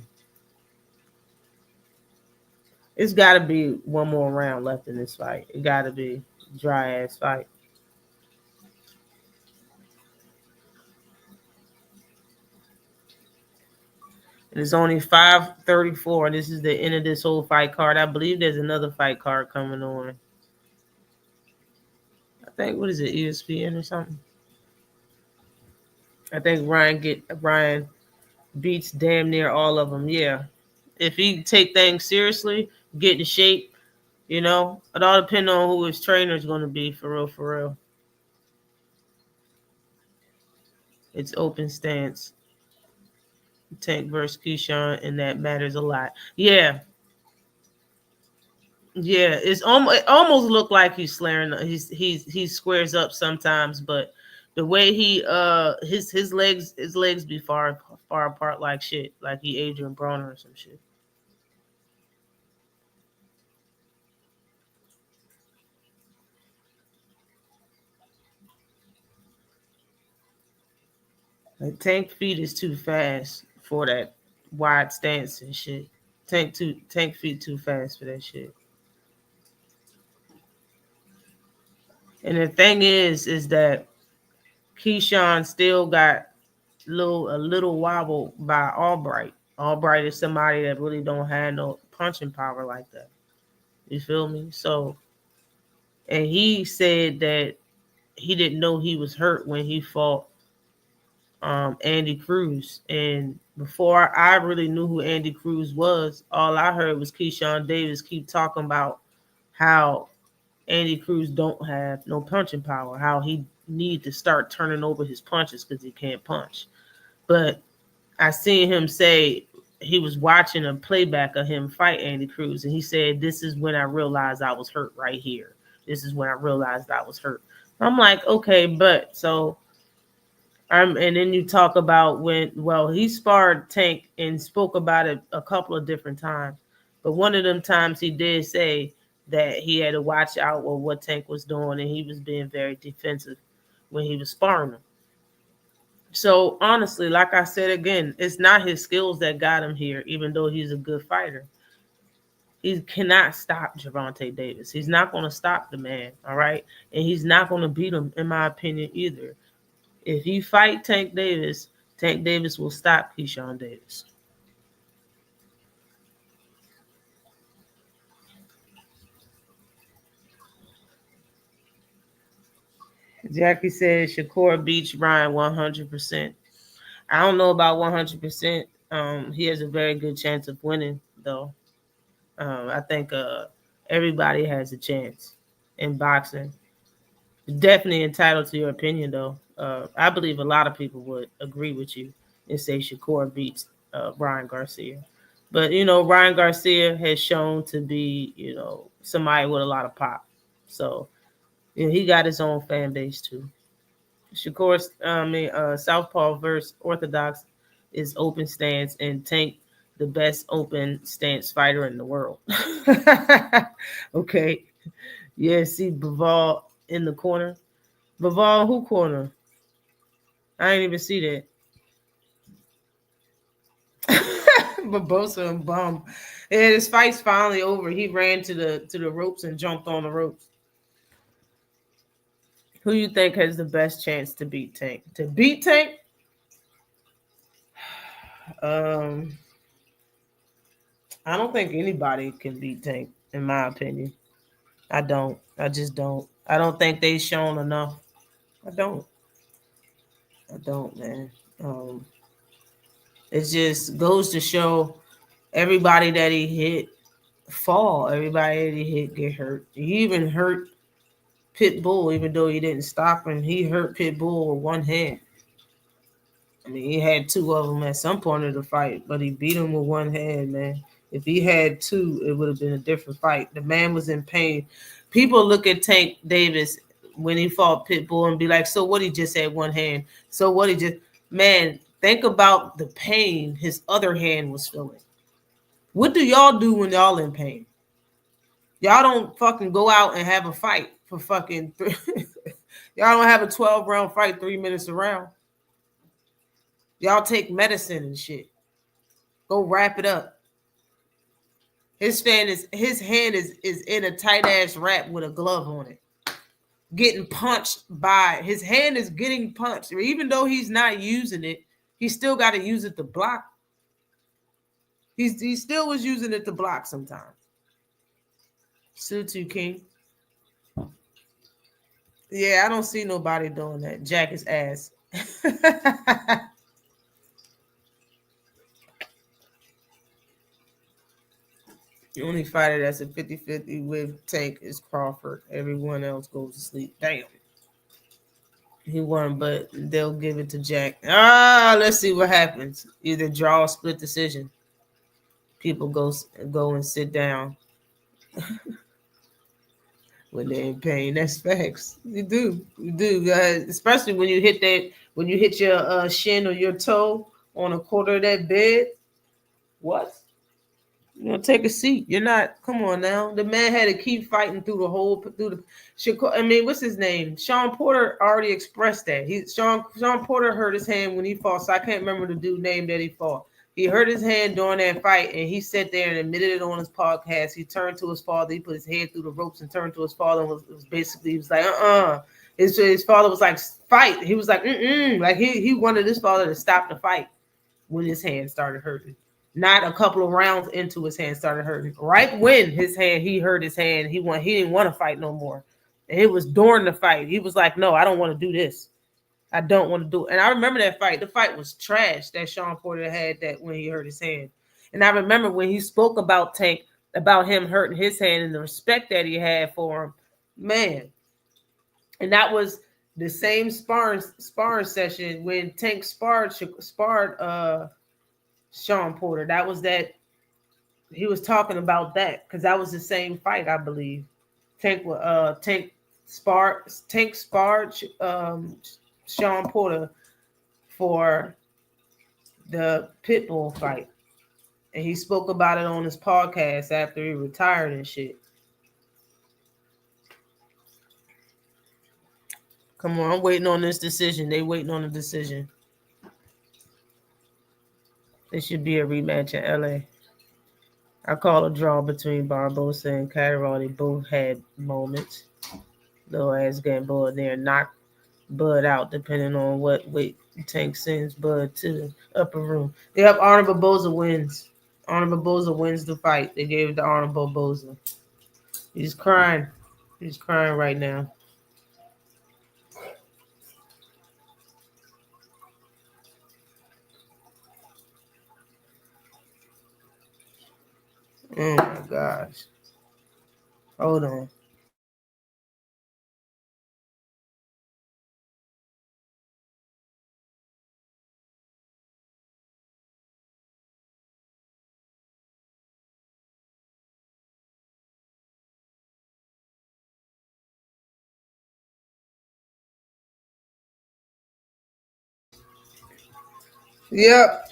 It's got to be one more round left in this fight. It got to be a dry-ass fight. And it's only 5:34. This is the end of this whole fight card. I believe there's another fight card coming on. I think, what is it, ESPN or something? I think Ryan beats damn near all of them. Yeah. If he take things seriously, get in shape, it all depends on who his trainer is going to be, for real, for real. It's open stance. Tank versus Keyshawn, and that matters a lot. Yeah. Yeah, it almost looked like he's slaring. He squares up sometimes, but the way he his legs be far apart like shit, like he Adrian Broner or some shit. Like Tank feet is too fast for that wide stance and shit. Tank feet too fast for that shit. And the thing is that Keyshawn still got a little wobble by Albright. Albright is somebody that really don't have no punching power like that. You feel me? So, and he said that he didn't know he was hurt when he fought Andy Cruz. And before I really knew who Andy Cruz was, all I heard was Keyshawn Davis keep talking about how Andy Cruz don't have no punching power, how he need to start turning over his punches because he can't punch. But I seen him say he was watching a playback of him fight Andy Cruz, and he said, "This is when I realized I was hurt right here. This is when I realized I was hurt." I'm like, okay, but so and then you talk about he sparred Tank and spoke about it a couple of different times, but one of them times he did say that he had to watch out with what Tank was doing, and he was being very defensive when he was sparring him. So honestly, like I said again, it's not his skills that got him here, even though he's a good fighter. He cannot stop Gervonta Davis. He's not going to stop the man, all right? And he's not going to beat him, in my opinion, either. If you fight Tank Davis will stop Keyshawn Davis. Jackie says Shakur beats Ryan 100%. I don't know about 100%. He has a very good chance of winning, though. I think everybody has a chance in boxing. Definitely entitled to your opinion, though. I believe a lot of people would agree with you and say Shakur beats Ryan Garcia. But, Ryan Garcia has shown to be, somebody with a lot of pop. So, he got his own fan base, too. Shakur, Southpaw versus Orthodox is open stance, and Tank, the best open stance fighter in the world. Okay. Yeah, see Bivol in the corner. Bivol, who corner? I ain't even see that. Barbosa and Bum. And his fight's finally over. He ran to the ropes and jumped on the ropes. Who you think has the best chance to beat Tank? To beat Tank? I don't think anybody can beat Tank, in my opinion. I don't. I just don't. I don't think they shown enough. I don't, man. It just goes to show everybody that he hit fall. Everybody that he hit get hurt. He even hurt Pitbull, even though he didn't stop him. He hurt Pitbull with one hand. I mean, he had two of them at some point of the fight, but he beat him with one hand, man. If he had two, it would have been a different fight. The man was in pain. People look at Tank Davis when he fought Pitbull and be like, so what, he just had one hand? So what, he just... Man, think about the pain his other hand was feeling. What do y'all do when y'all in pain? Y'all don't fucking go out and have a fight for fucking... Y'all don't have a 12-round fight 3 minutes around. Y'all take medicine and shit. Go wrap it up. His hand is in a tight ass wrap with a glove on it. Getting punched by... His hand is getting punched. Even though he's not using it, he still got to use it to block. He still was using it to block sometimes. Sutu King. Yeah, I don't see nobody doing that. Jack his ass. The only fighter that's a 50-50 with Tank is Crawford. Everyone else goes to sleep. Damn. He won, but they'll give it to Jack. Let's see what happens. Either draw or split decision. People go and sit down when they're in pain. That's facts. You do. Especially when you hit your shin or your toe on a quarter of that bed. What? You know, take a seat. You're not. Come on now. The man had to keep fighting through what's his name? Sean Porter already expressed that. Sean Porter hurt his hand when he fought. So I can't remember the dude's name that he fought. He hurt his hand during that fight, and he sat there and admitted it on his podcast. He turned to his father. He put his head through the ropes and turned to his father and was basically, he was like, His father was like, fight. He was like, like he wanted his father to stop the fight when his hand started hurting. Not a couple of rounds into his hand started hurting. Right when he hurt his hand, he didn't want to fight no more. And it was during the fight. He was like, no, I don't want to do this. I don't want to do it. And I remember that fight. The fight was trash that Sean Porter had that when he hurt his hand. And I remember when he spoke about Tank, about him hurting his hand and the respect that he had for him. Man. And that was the same sparring session when Tank sparred Sean Porter. That was that. He was talking about that because that was the same fight, I believe. Tank sparred Sean Porter for the Pitbull fight, and he spoke about it on his podcast after he retired and shit. Come on, I'm waiting on this decision. They waiting on the decision. It should be a rematch in LA. I call a draw between Barbosa and Catterall. They both had moments. Little ass getting Bud there, knocked Bud out, depending on what weight Tank sends Bud to the upper room. Yep, Arnold Barboza wins. Arnold Barboza wins the fight. They gave it to Arnold Barboza. He's crying. He's crying right now. Oh my gosh. Hold on. Yep.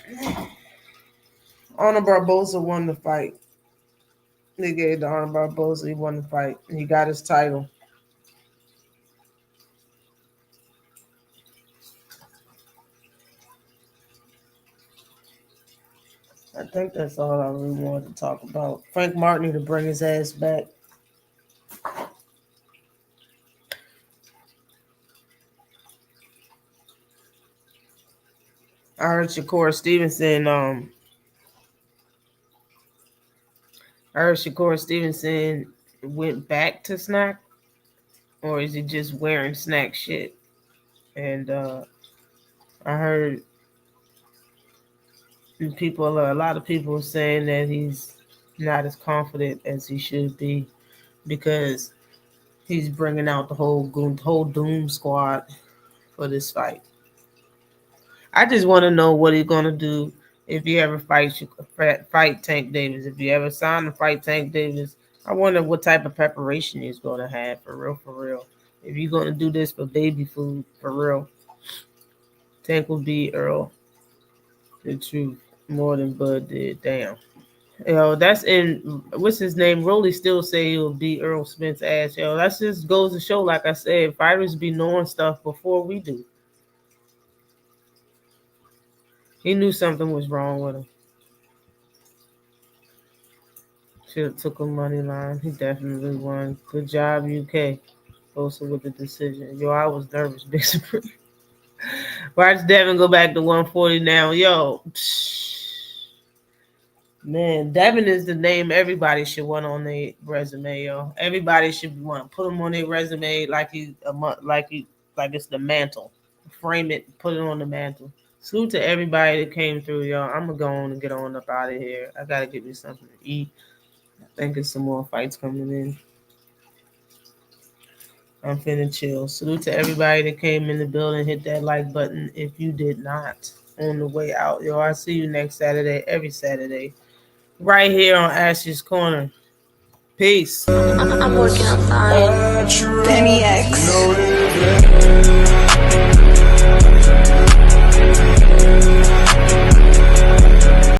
Arnold Barboza won the fight. They gave to Arnold Barboza. He won the fight. And he got his title. I think that's all I really wanted to talk about. Frank Martin need to bring his ass back. I heard Shakur Stevenson went back to Snack. or is he just wearing snack shit? And I heard a lot of people saying that he's not as confident as he should be because he's bringing out the whole Doom Squad for this fight. I just want to know what he's gonna do if he ever fight Tank Davis. If you ever sign to fight Tank Davis, I wonder what type of preparation he's gonna have for real. If you're gonna do this for baby food, for real, Tank will beat Earl the truth more than Bud did. Damn. That's in what's his name? Rolly still say he'll beat Earl Smith's ass. That just goes to show, like I said, fighters be knowing stuff before we do. He knew something was wrong with him. Should have took a money line. He definitely won. Good job, UK. Also with the decision. I was nervous, Big Supreme. Watch Devin go back to 140 now. Man, Devin is the name everybody should want on their resume, Everybody should want to put him on their resume like it's the mantle. Frame it, put it on the mantle. Salute to everybody that came through, y'all. I'm gonna go on and get on up out of here. I gotta get me something to eat. I think there's some more fights coming in. I'm finna chill. Salute to everybody that came in the building. Hit that like button if you did not on the way out. I'll see you next Saturday, every Saturday, right here on Ash's Corner. Peace. I'm working on fine. Penny X.